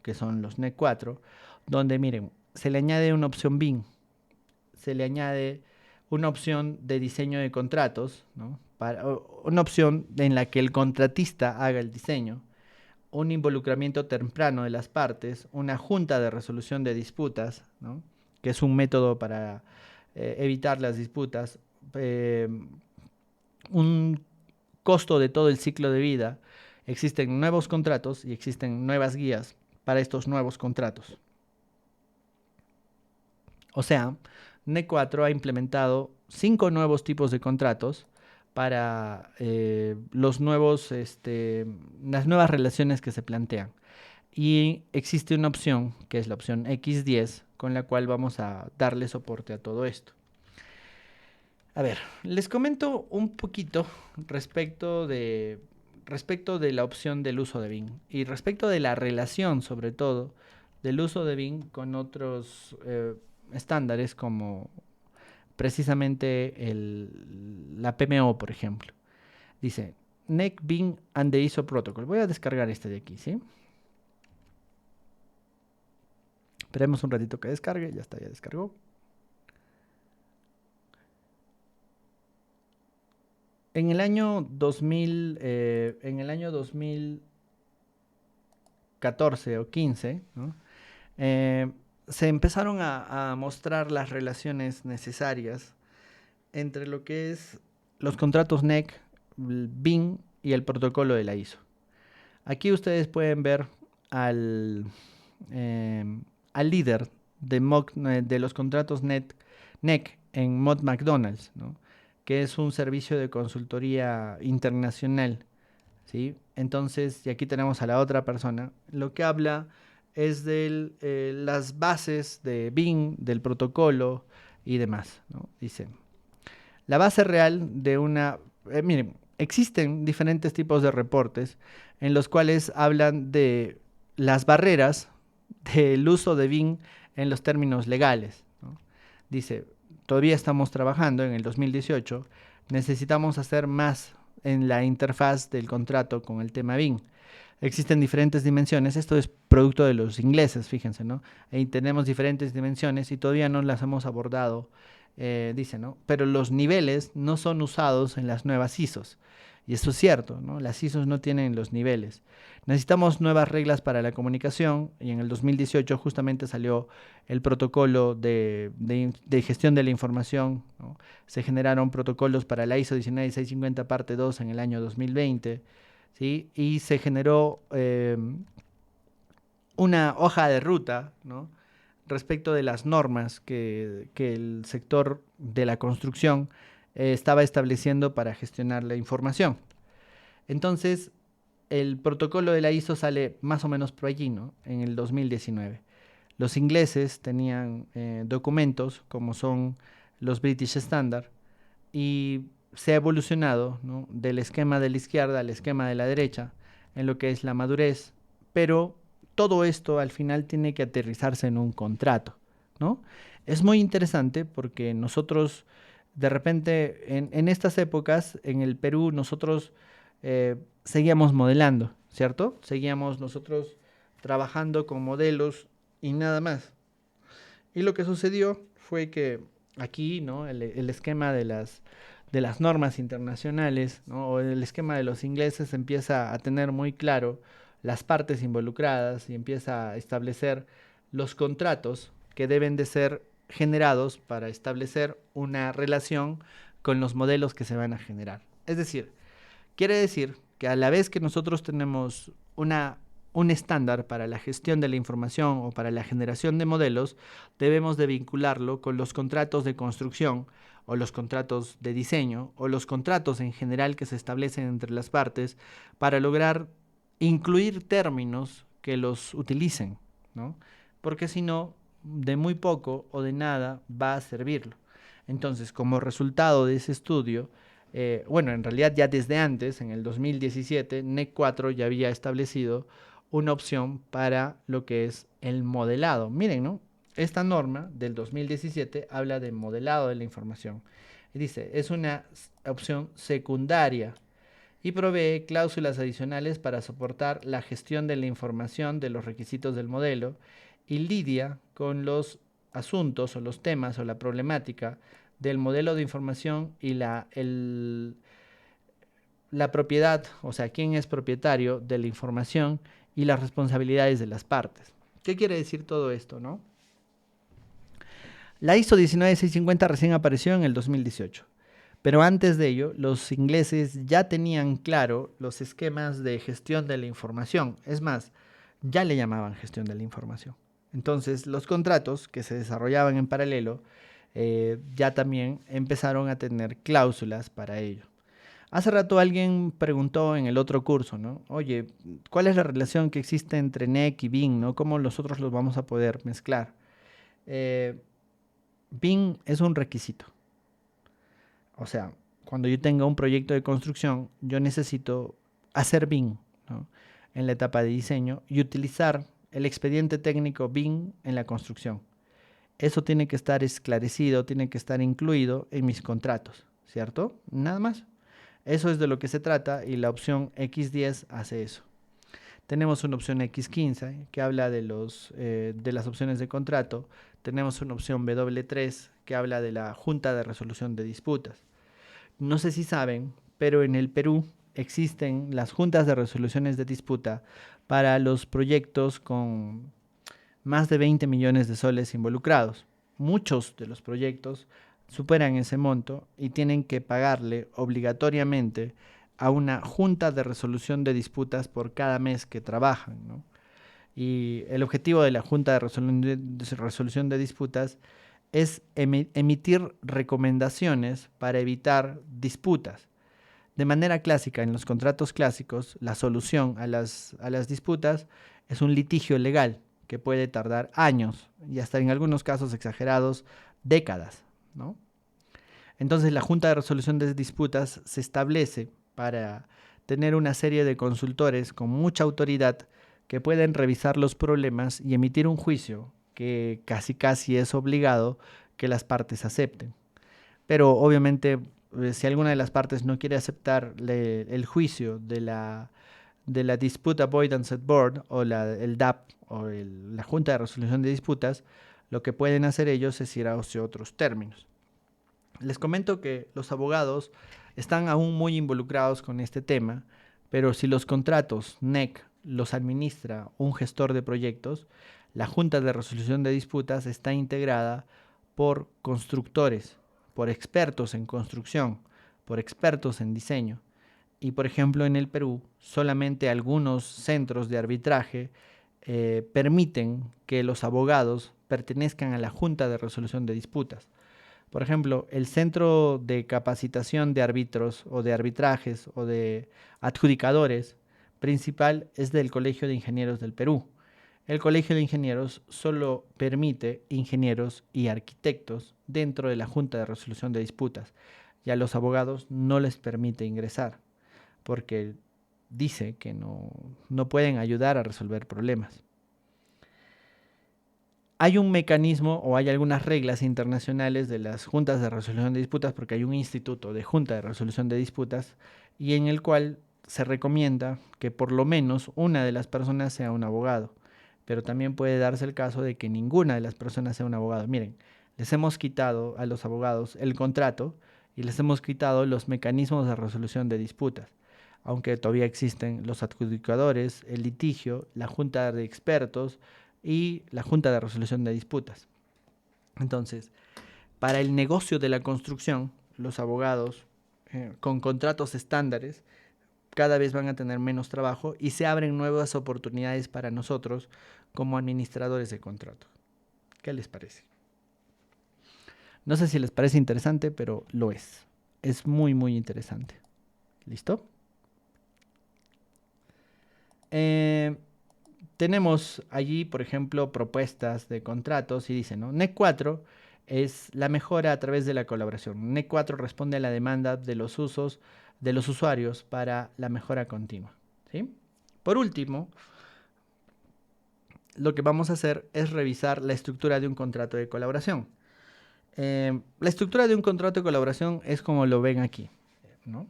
que son los NEC 4, donde miren, se le añade una opción BIM, se le añade una opción de diseño de contratos, ¿no?, una opción en la que el contratista haga el diseño, un involucramiento temprano de las partes, una junta de resolución de disputas, ¿no?, que es un método para evitar las disputas, eh, un costo de todo el ciclo de vida. Existen nuevos contratos y existen nuevas guías para estos nuevos contratos. O sea, NEC 4 ha implementado 5 nuevos tipos de contratos para las nuevas relaciones que se plantean. Y existe una opción, que es la opción X10, con la cual vamos a darle soporte a todo esto. A ver, les comento un poquito respecto de la opción del uso de BIM y respecto de la relación, sobre todo, del uso de BIM con otros estándares como precisamente la PMO, por ejemplo. Dice, NEC BIM and the ISO Protocol. Voy a descargar este de aquí, ¿sí? Esperemos un ratito que descargue. Ya está, ya descargó. En el año 2014 o 15, ¿no?, se empezaron a mostrar las relaciones necesarias entre lo que es los contratos NEC, BIM y el protocolo de la ISO. Aquí ustedes pueden ver al, eh, al líder de los contratos NEC en Mott McDonald's, ¿no?, que es un servicio de consultoría internacional, ¿sí? Entonces, y aquí tenemos a la otra persona, lo que habla es de las bases de BIM, del protocolo y demás, ¿no? Dice, la base real de una... miren, existen diferentes tipos de reportes en los cuales hablan de las barreras del uso de BIM en los términos legales, ¿no? Dice, todavía estamos trabajando en el 2018, necesitamos hacer más en la interfaz del contrato con el tema BIM. existen diferentes dimensiones. Esto es producto de los ingleses, fíjense, ¿no? Ahí tenemos diferentes dimensiones y todavía no las hemos abordado, dice, ¿no? Pero los niveles no son usados en las nuevas ISOs. Y eso es cierto, ¿no? Las ISOs no tienen los niveles. Necesitamos nuevas reglas para la comunicación y en el 2018 justamente salió el protocolo de gestión de la información, ¿no? Se generaron protocolos para la ISO 19650 parte 2 en el año 2020, ¿sí? Y se generó una hoja de ruta, ¿no? Respecto de las normas que el sector de la construcción estaba estableciendo para gestionar la información. Entonces, el protocolo de la ISO sale más o menos por allí, ¿no? En el 2019. Los ingleses tenían documentos como son los British Standard y se ha evolucionado, ¿no? Del esquema de la izquierda al esquema de la derecha en lo que es la madurez, pero todo esto al final tiene que aterrizarse en un contrato, ¿no? Es muy interesante porque nosotros de repente en estas épocas en el Perú nosotros seguíamos modelando, ¿cierto? Seguíamos nosotros trabajando con modelos y nada más. Y lo que sucedió fue que aquí, ¿no? El esquema de las normas internacionales, ¿no? O el esquema de los ingleses empieza a tener muy claro las partes involucradas y empieza a establecer los contratos que deben de ser generados para establecer una relación con los modelos que se van a generar. Es decir, quiere decir que a la vez que nosotros tenemos un estándar para la gestión de la información o para la generación de modelos, debemos de vincularlo con los contratos de construcción o los contratos de diseño o los contratos en general que se establecen entre las partes para lograr incluir términos que los utilicen, ¿no? Porque si no, de muy poco o de nada va a servirlo. Entonces, como resultado de ese estudio, bueno, en realidad ya desde antes, en el 2017, NEC 4 ya había establecido una opción para lo que es el modelado. Miren, ¿no? Esta norma del 2017 habla de modelado de la información. Y dice, es una opción secundaria y provee cláusulas adicionales para soportar la gestión de la información de los requisitos del modelo y lidia con los asuntos o los temas o la problemática del modelo de información y la propiedad, o sea, quién es propietario de la información y las responsabilidades de las partes. ¿Qué quiere decir todo esto, no? La ISO 19650 recién apareció en el 2018. Pero antes de ello, los ingleses ya tenían claro los esquemas de gestión de la información. Es más, ya le llamaban gestión de la información. Entonces, los contratos que se desarrollaban en paralelo ya también empezaron a tener cláusulas para ello. Hace rato alguien preguntó en el otro curso, ¿no? Oye, ¿cuál es la relación que existe entre NEC y BIM, ¿no? ¿Cómo nosotros los vamos a poder mezclar? Eh, BIM es un requisito. O sea, cuando yo tenga un proyecto de construcción, yo necesito hacer BIM, ¿no? En la etapa de diseño y utilizar el expediente técnico BIM en la construcción. Eso tiene que estar esclarecido, tiene que estar incluido en mis contratos, ¿cierto? Nada más. Eso es de lo que se trata y la opción X10 hace eso. Tenemos una opción X15 que habla de las opciones de contrato. Tenemos una opción W3 que habla de la Junta de Resolución de Disputas. No sé si saben, pero en el Perú existen las juntas de resoluciones de disputa para los proyectos con más de 20 millones de soles involucrados. Muchos de los proyectos superan ese monto y tienen que pagarle obligatoriamente a una junta de resolución de disputas por cada mes que trabajan, ¿no? Y el objetivo de la junta de resolución de disputas es emitir recomendaciones para evitar disputas. De manera clásica, en los contratos clásicos, la solución a las disputas es un litigio legal que puede tardar años y hasta en algunos casos exagerados, décadas, ¿no? Entonces la Junta de Resolución de Disputas se establece para tener una serie de consultores con mucha autoridad que pueden revisar los problemas y emitir un juicio que casi casi es obligado que las partes acepten. Pero obviamente si alguna de las partes no quiere aceptar el juicio de la Dispute Avoidance Board o el DAP o la Junta de Resolución de Disputas, lo que pueden hacer ellos es ir hacia otros términos. Les comento que los abogados están aún muy involucrados con este tema, pero si los contratos NEC los administra un gestor de proyectos, la Junta de Resolución de Disputas está integrada por constructores, por expertos en construcción, por expertos en diseño. Y por ejemplo en el Perú, solamente algunos centros de arbitraje permiten que los abogados pertenezcan a la Junta de Resolución de Disputas. Por ejemplo, el Centro de Capacitación de Árbitros o de Arbitrajes o de Adjudicadores principal es del Colegio de Ingenieros del Perú. El Colegio de Ingenieros solo permite ingenieros y arquitectos dentro de la Junta de Resolución de Disputas y a los abogados no les permite ingresar porque dice que no pueden ayudar a resolver problemas. Hay un mecanismo o hay algunas reglas internacionales de las juntas de resolución de disputas, porque hay un instituto de junta de resolución de disputas, y en el cual se recomienda que por lo menos una de las personas sea un abogado, pero también puede darse el caso de que ninguna de las personas sea un abogado. Miren, les hemos quitado a los abogados el contrato y les hemos quitado los mecanismos de resolución de disputas, aunque todavía existen los adjudicadores, el litigio, la junta de expertos, y la Junta de Resolución de Disputas. Entonces, para el negocio de la construcción, los abogados con contratos estándares cada vez van a tener menos trabajo y se abren nuevas oportunidades para nosotros como administradores de contrato. ¿Qué les parece? No sé si les parece interesante, pero lo es. Es muy, muy interesante. ¿Listo? Tenemos allí, por ejemplo, propuestas de contratos y dice, ¿no? NEC 4 es la mejora a través de la colaboración. NEC 4 responde a la demanda de los usuarios para la mejora continua. ¿Sí? Por último, lo que vamos a hacer es revisar la estructura de un contrato de colaboración. La estructura de un contrato de colaboración es como lo ven aquí, ¿no?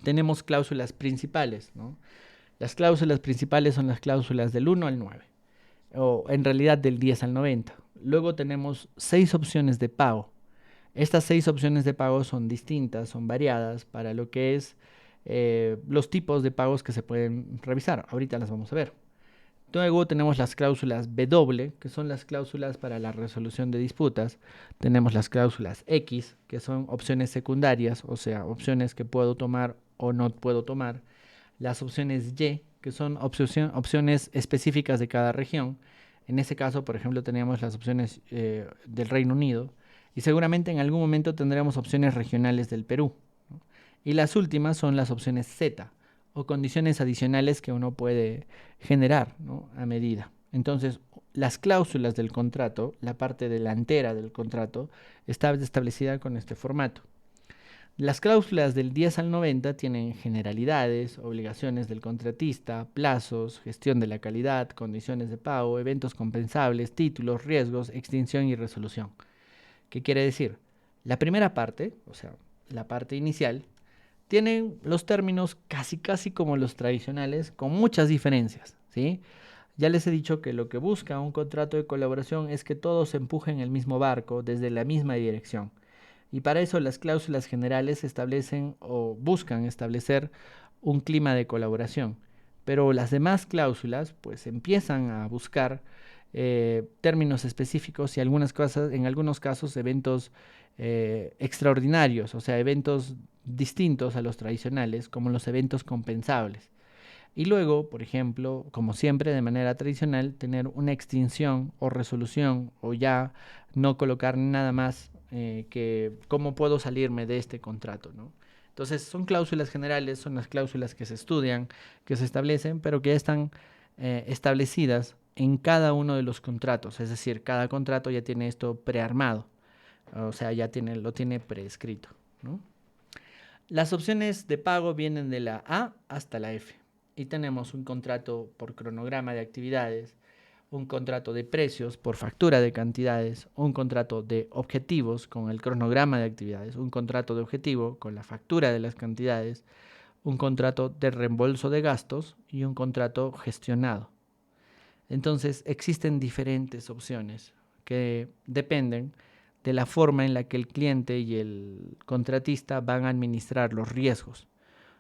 Tenemos cláusulas principales, ¿no? Las cláusulas principales son las cláusulas del 1 al 9, o en realidad del 10 al 90. Luego tenemos 6 opciones de pago. Estas 6 opciones de pago son distintas, son variadas para lo que es los tipos de pagos que se pueden revisar. Ahorita las vamos a ver. Luego tenemos las cláusulas W, que son las cláusulas para la resolución de disputas. Tenemos las cláusulas X, que son opciones secundarias, o sea, opciones que puedo tomar o no puedo tomar. Las opciones Y, que son opciones específicas de cada región. En ese caso, por ejemplo, teníamos las opciones del Reino Unido y seguramente en algún momento tendremos opciones regionales del Perú, ¿no? Y las últimas son las opciones Z, o condiciones adicionales que uno puede generar, ¿no?, a medida. Entonces, las cláusulas del contrato, la parte delantera del contrato, está establecida con este formato. Las cláusulas del 10 al 90 tienen generalidades, obligaciones del contratista, plazos, gestión de la calidad, condiciones de pago, eventos compensables, títulos, riesgos, extinción y resolución. ¿Qué quiere decir? La primera parte, o sea, la parte inicial, tienen los términos casi como los tradicionales, con muchas diferencias, ¿sí? Ya les he dicho que lo que busca un contrato de colaboración es que todos empujen el mismo barco desde la misma dirección. Y para eso las cláusulas generales establecen o buscan establecer un clima de colaboración. Pero las demás cláusulas pues empiezan a buscar términos específicos y en algunos casos eventos extraordinarios, o sea, eventos distintos a los tradicionales, como los eventos compensables. Y luego, por ejemplo, como siempre de manera tradicional, tener una extinción o resolución o ya no colocar nada más que cómo puedo salirme de este contrato, ¿no? Entonces son cláusulas generales, son las cláusulas que se estudian, que se establecen, pero que ya están establecidas en cada uno de los contratos. Es decir, cada contrato ya tiene esto prearmado, o sea, lo tiene preescrito, ¿no? Las opciones de pago vienen de la A hasta la F. Y tenemos un contrato por cronograma de actividades, un contrato de precios por factura de cantidades, un contrato de objetivos con el cronograma de actividades, un contrato de objetivo con la factura de las cantidades, un contrato de reembolso de gastos y un contrato gestionado. Entonces existen diferentes opciones que dependen de la forma en la que el cliente y el contratista van a administrar los riesgos.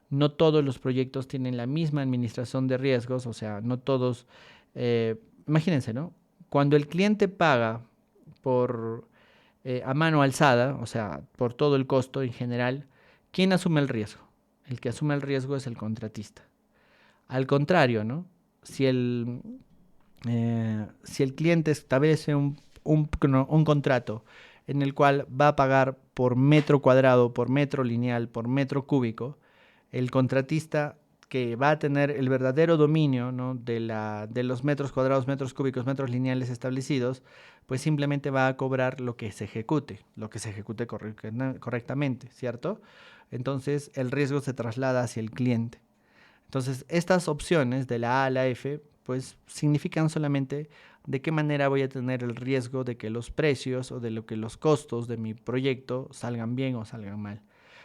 No todos los proyectos tienen la misma administración de riesgos, o sea, no todos, imagínense, ¿no? Cuando el cliente paga por a mano alzada, o sea, por todo el costo en general, ¿quién asume el riesgo? El que asume el riesgo es el contratista. Al contrario, ¿no? Si el, si el cliente establece un contrato en el cual va a pagar por metro cuadrado, por metro lineal, por metro cúbico, el contratista que va a tener el verdadero dominio, ¿no?, de los metros cuadrados, metros cúbicos, metros lineales establecidos, pues simplemente va a cobrar lo que se ejecute correctamente, ¿cierto? Entonces el riesgo se traslada hacia el cliente. Entonces estas opciones de la A a la F pues significan solamente de qué manera voy a tener el riesgo de que los precios o de lo que los costos de mi proyecto salgan bien o salgan mal.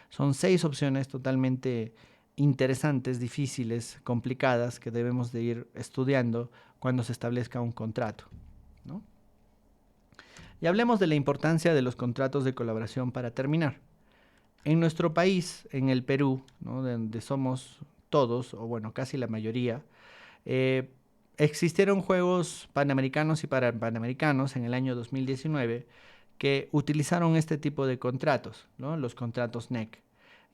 Son 6 opciones totalmente interesantes, difíciles, complicadas que debemos de ir estudiando cuando se establezca un contrato, ¿no? Y hablemos de la importancia de los contratos de colaboración para terminar. En nuestro país, en el Perú, ¿no?, donde somos todos, o bueno, casi la mayoría, eh, existieron juegos panamericanos y parapanamericanos en el año 2019 que utilizaron este tipo de contratos, ¿no?, los contratos NEC.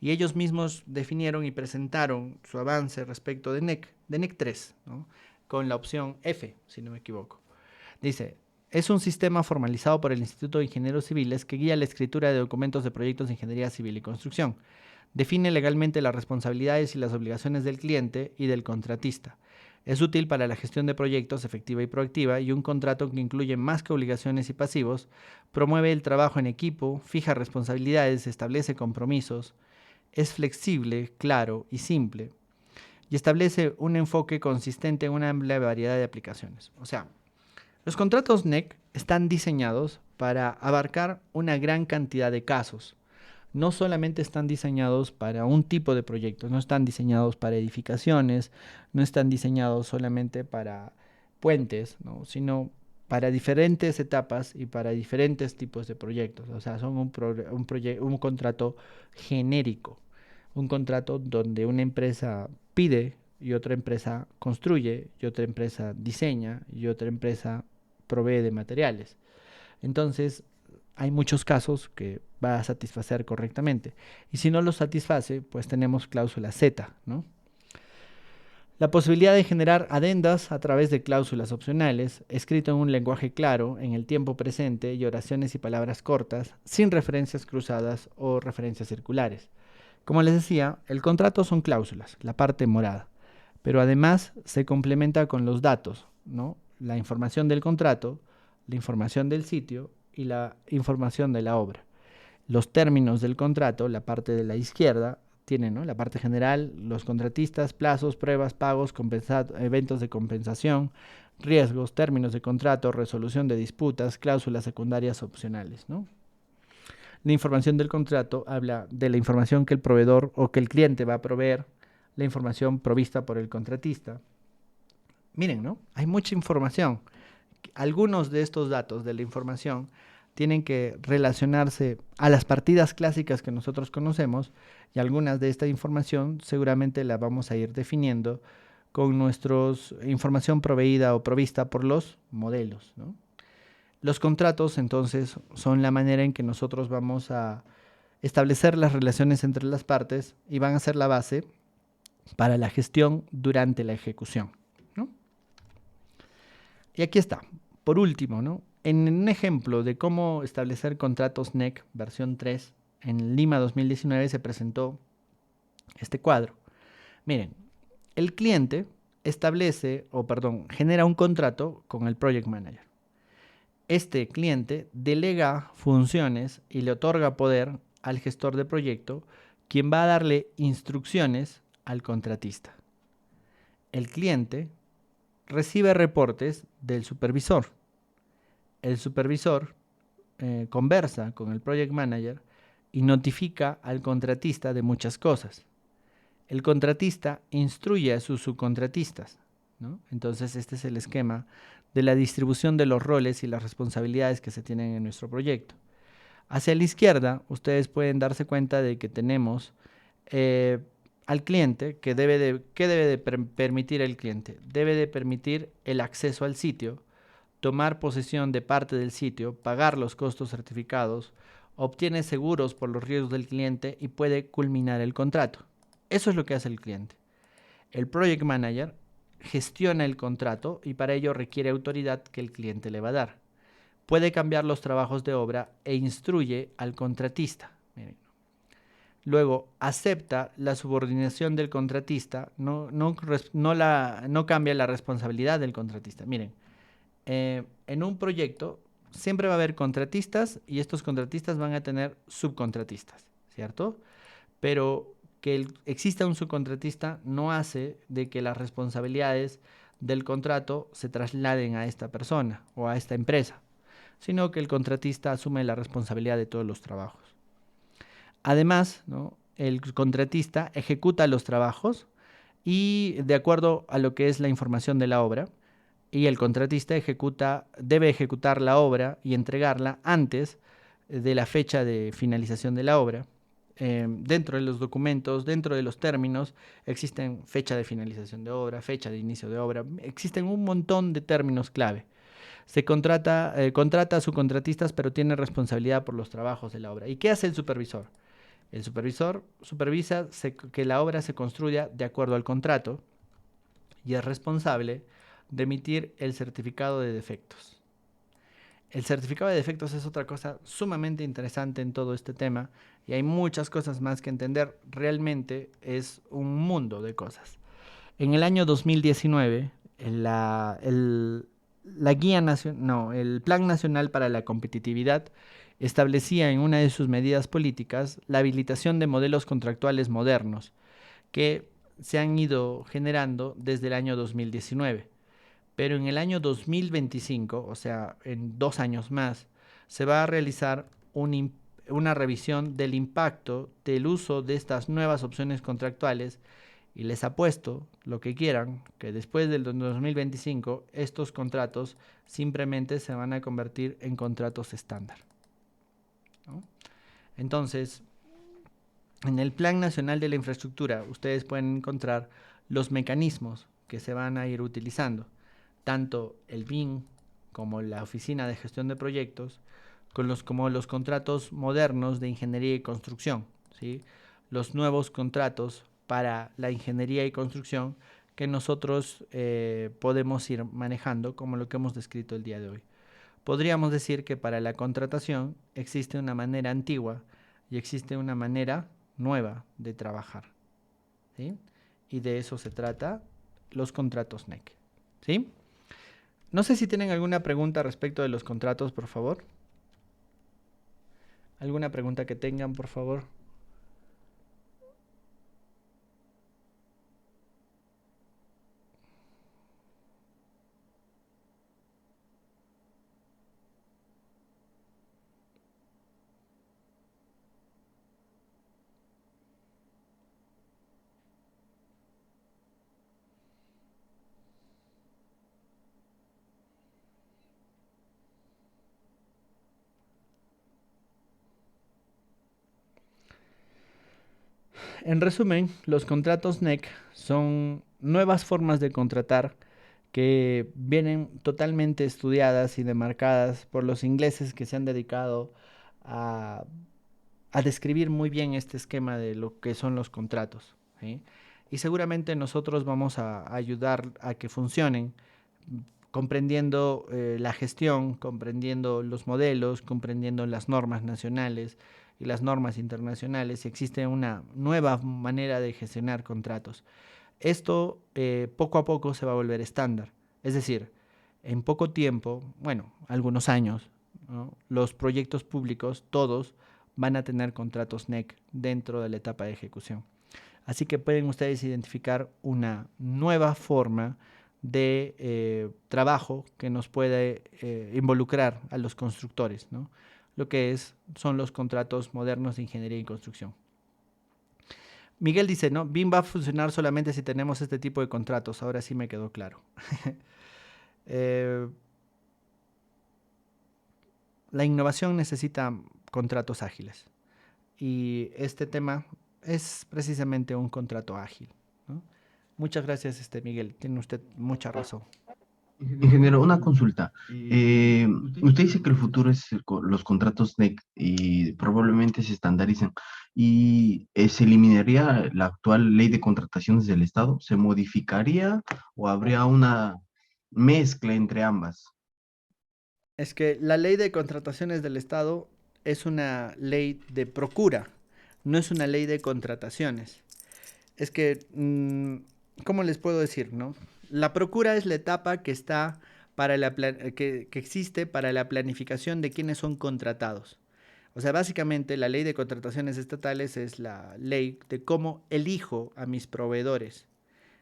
Y ellos mismos definieron y presentaron su avance respecto de NEC 3, ¿no?, con la opción F, si no me equivoco. Dice, es un sistema formalizado por el Instituto de Ingenieros Civiles que guía la escritura de documentos de proyectos de ingeniería civil y construcción. Define legalmente las responsabilidades y las obligaciones del cliente y del contratista. Es útil para la gestión de proyectos efectiva y proactiva y un contrato que incluye más que obligaciones y pasivos, promueve el trabajo en equipo, fija responsabilidades, establece compromisos, es flexible, claro y simple y establece un enfoque consistente en una amplia variedad de aplicaciones. O sea, los contratos NEC están diseñados para abarcar una gran cantidad de casos. No solamente están diseñados para un tipo de proyectos, no están diseñados para edificaciones, no están diseñados solamente para puentes, ¿no?, sino para diferentes etapas y para diferentes tipos de proyectos. O sea, son un contrato genérico, un contrato donde una empresa pide y otra empresa construye y otra empresa diseña y otra empresa provee de materiales. Entonces, hay muchos casos que va a satisfacer correctamente. Y si no los satisface, pues tenemos cláusula Z, ¿no? La posibilidad de generar adendas a través de cláusulas opcionales, escrito en un lenguaje claro, en el tiempo presente y oraciones y palabras cortas, sin referencias cruzadas o referencias circulares. Como les decía, el contrato son cláusulas, la parte morada, pero además se complementa con los datos, ¿no?, la información del contrato, la información del sitio y la información de la obra. Los términos del contrato, la parte de la izquierda, tiene, ¿no?, la parte general, los contratistas, plazos, pruebas, pagos, eventos de compensación, riesgos, términos de contrato, resolución de disputas, cláusulas secundarias opcionales, ¿no? La información del contrato habla de la información que el proveedor o que el cliente va a proveer, la información provista por el contratista. Miren, ¿no? Hay mucha información. Algunos de estos datos de la información tienen que relacionarse a las partidas clásicas que nosotros conocemos y algunas de esta información seguramente la vamos a ir definiendo con nuestra información proveída o provista por los modelos, ¿no? Los contratos, entonces, son la manera en que nosotros vamos a establecer las relaciones entre las partes y van a ser la base para la gestión durante la ejecución, ¿no? Y aquí está, por último, ¿no?, en un ejemplo de cómo establecer contratos NEC versión 3, en Lima 2019 se presentó este cuadro. Miren, el cliente genera un contrato con el Project Manager. Este cliente delega funciones y le otorga poder al gestor de proyecto, quien va a darle instrucciones al contratista. El cliente recibe reportes del supervisor. El supervisor conversa con el project manager y notifica al contratista de muchas cosas. El contratista instruye a sus subcontratistas, ¿no? Entonces, este es el esquema de la distribución de los roles y las responsabilidades que se tienen en nuestro proyecto. Hacia la izquierda, ustedes pueden darse cuenta de que tenemos eh, al cliente, ¿qué debe de permitir el cliente? Debe de permitir el acceso al sitio, tomar posesión de parte del sitio, pagar los costos certificados, obtiene seguros por los riesgos del cliente y puede culminar el contrato. Eso es lo que hace el cliente. El Project Manager gestiona el contrato y para ello requiere autoridad que el cliente le va a dar. Puede cambiar los trabajos de obra e instruye al contratista. Miren. Luego, acepta la subordinación del contratista, no cambia la responsabilidad del contratista. Miren, en un proyecto siempre va a haber contratistas y estos contratistas van a tener subcontratistas, ¿cierto? Pero que exista un subcontratista no hace de que las responsabilidades del contrato se trasladen a esta persona o a esta empresa, sino que el contratista asume la responsabilidad de todos los trabajos. Además, ¿no?, el contratista ejecuta los trabajos y de acuerdo a lo que es la información de la obra, y el contratista debe ejecutar la obra y entregarla antes de la fecha de finalización de la obra. Dentro de los documentos, dentro de los términos, existen fecha de finalización de obra, fecha de inicio de obra, existen un montón de términos clave. Se contrata a subcontratistas, pero tiene responsabilidad por los trabajos de la obra. ¿Y qué hace el supervisor? El supervisor supervisa que la obra se construya de acuerdo al contrato y es responsable de emitir el certificado de defectos. El certificado de defectos es otra cosa sumamente interesante en todo este tema y hay muchas cosas más que entender. Realmente es un mundo de cosas. En el año 2019, el Plan Nacional para la Competitividad establecía en una de sus medidas políticas la habilitación de modelos contractuales modernos que se han ido generando desde el año 2019. Pero en el año 2025, o sea, en 2 años más, se va a realizar una revisión del impacto del uso de estas nuevas opciones contractuales y les apuesto lo que quieran, que después del 2025 estos contratos simplemente se van a convertir en contratos estándar, ¿no? Entonces, en el Plan Nacional de la Infraestructura ustedes pueden encontrar los mecanismos que se van a ir utilizando, tanto el BIM como la Oficina de Gestión de Proyectos, como los contratos modernos de ingeniería y construcción, ¿sí? Los nuevos contratos para la ingeniería y construcción que nosotros podemos ir manejando, como lo que hemos descrito el día de hoy. Podríamos decir que para la contratación existe una manera antigua y existe una manera nueva de trabajar, ¿sí? Y de eso se trata los contratos NEC, ¿sí? No sé si tienen alguna pregunta respecto de los contratos, por favor. ¿Alguna pregunta que tengan, por favor? En resumen, los contratos NEC son nuevas formas de contratar que vienen totalmente estudiadas y demarcadas por los ingleses que se han dedicado a, a describir muy bien este esquema de lo que son los contratos, ¿sí? Y seguramente nosotros vamos a ayudar a que funcionen, comprendiendo la gestión, comprendiendo los modelos, comprendiendo las normas nacionales y las normas internacionales, y existe una nueva manera de gestionar contratos. Esto poco a poco se va a volver estándar. Es decir, en poco tiempo, bueno, algunos años, ¿no?, los proyectos públicos, todos, van a tener contratos NEC dentro de la etapa de ejecución. Así que pueden ustedes identificar una nueva forma de trabajo que nos puede involucrar a los constructores, ¿no? Lo que son los contratos modernos de ingeniería y construcción. Miguel dice, ¿no? BIM va a funcionar solamente si tenemos este tipo de contratos. Ahora sí me quedó claro. Eh, la innovación necesita contratos ágiles. Y este tema es precisamente un contrato ágil, ¿no? Muchas gracias, Miguel. Tiene usted mucha razón. Ingeniero, una consulta. Usted dice que el futuro es los contratos NEC y probablemente se estandaricen. ¿Y se eliminaría la actual ley de contrataciones del Estado? ¿Se modificaría o habría una mezcla entre ambas? Es que la ley de contrataciones del Estado es una ley de procura, no es una ley de contrataciones. Es que, ¿cómo les puedo decir, no? La procura es la etapa que está para que existe para la planificación de quiénes son contratados. O sea, básicamente la ley de contrataciones estatales es la ley de cómo elijo a mis proveedores,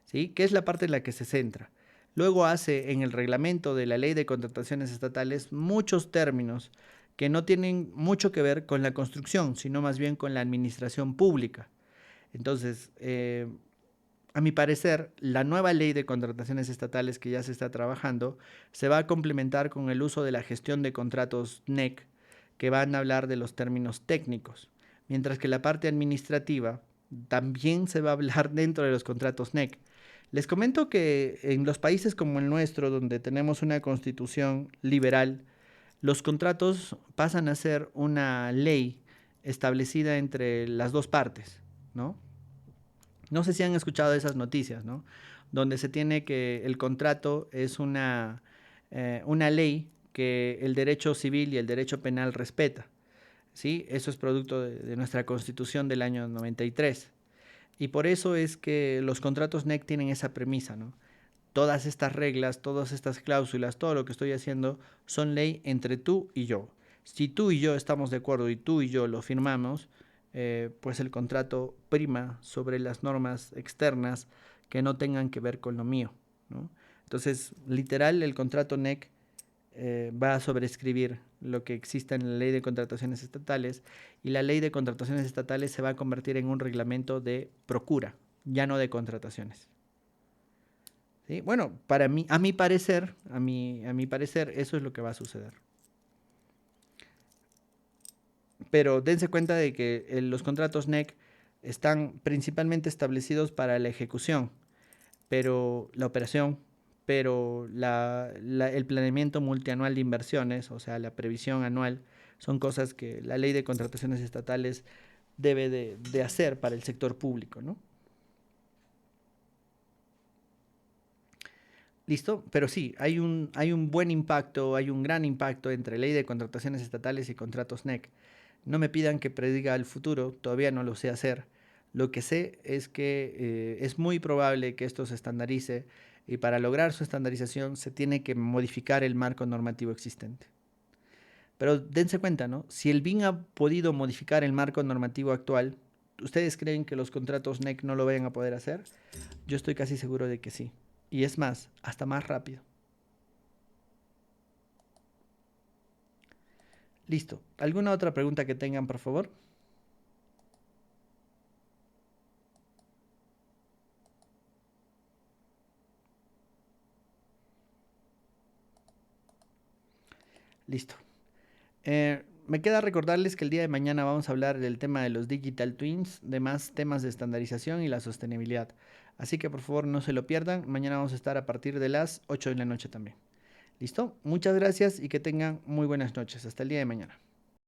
¿sí? Que es la parte en la que se centra. Luego hace en el reglamento de la ley de contrataciones estatales muchos términos que no tienen mucho que ver con la construcción, sino más bien con la administración pública. Entonces, a mi parecer, la nueva ley de contrataciones estatales que ya se está trabajando se va a complementar con el uso de la gestión de contratos NEC, que van a hablar de los términos técnicos, mientras que la parte administrativa también se va a hablar dentro de los contratos NEC. Les comento que en los países como el nuestro, donde tenemos una constitución liberal, los contratos pasan a ser una ley establecida entre las dos partes, ¿no? No sé si han escuchado esas noticias, ¿no? Donde se tiene que el contrato es una ley que el derecho civil y el derecho penal respeta, ¿sí? Eso es producto de nuestra constitución del año 93. Y por eso es que los contratos NEC tienen esa premisa, ¿no? Todas estas reglas, todas estas cláusulas, todo lo que estoy haciendo son ley entre tú y yo. Si tú y yo estamos de acuerdo y tú y yo lo firmamos, pues el contrato prima sobre las normas externas que no tengan que ver con lo mío, ¿no? Entonces, literal, el contrato NEC va a sobreescribir lo que exista en la ley de contrataciones estatales y la ley de contrataciones estatales se va a convertir en un reglamento de procura, ya no de contrataciones. ¿Sí? Bueno, para mí, a mi parecer, eso es lo que va a suceder. Pero dense cuenta de que los contratos NEC están principalmente establecidos para la ejecución, pero la operación, pero el planeamiento multianual de inversiones, o sea, la previsión anual, son cosas que la ley de contrataciones estatales debe de hacer para el sector público, ¿no? ¿Listo? Pero sí, hay un buen impacto, hay un gran impacto entre ley de contrataciones estatales y contratos NEC. No me pidan que prediga el futuro, todavía no lo sé hacer. Lo que sé es que es muy probable que esto se estandarice y para lograr su estandarización se tiene que modificar el marco normativo existente. Pero dense cuenta, ¿no? Si el BIM ha podido modificar el marco normativo actual, ¿ustedes creen que los contratos NEC no lo vayan a poder hacer? Yo estoy casi seguro de que sí. Y es más, hasta más rápido. Listo. ¿Alguna otra pregunta que tengan, por favor? Listo. Me queda recordarles que el día de mañana vamos a hablar del tema de los digital twins, de más temas de estandarización y la sostenibilidad. Así que por favor no se lo pierdan. Mañana vamos a estar a partir de las 8 de la noche también. ¿Listo? Muchas gracias y que tengan muy buenas noches. Hasta el día de mañana.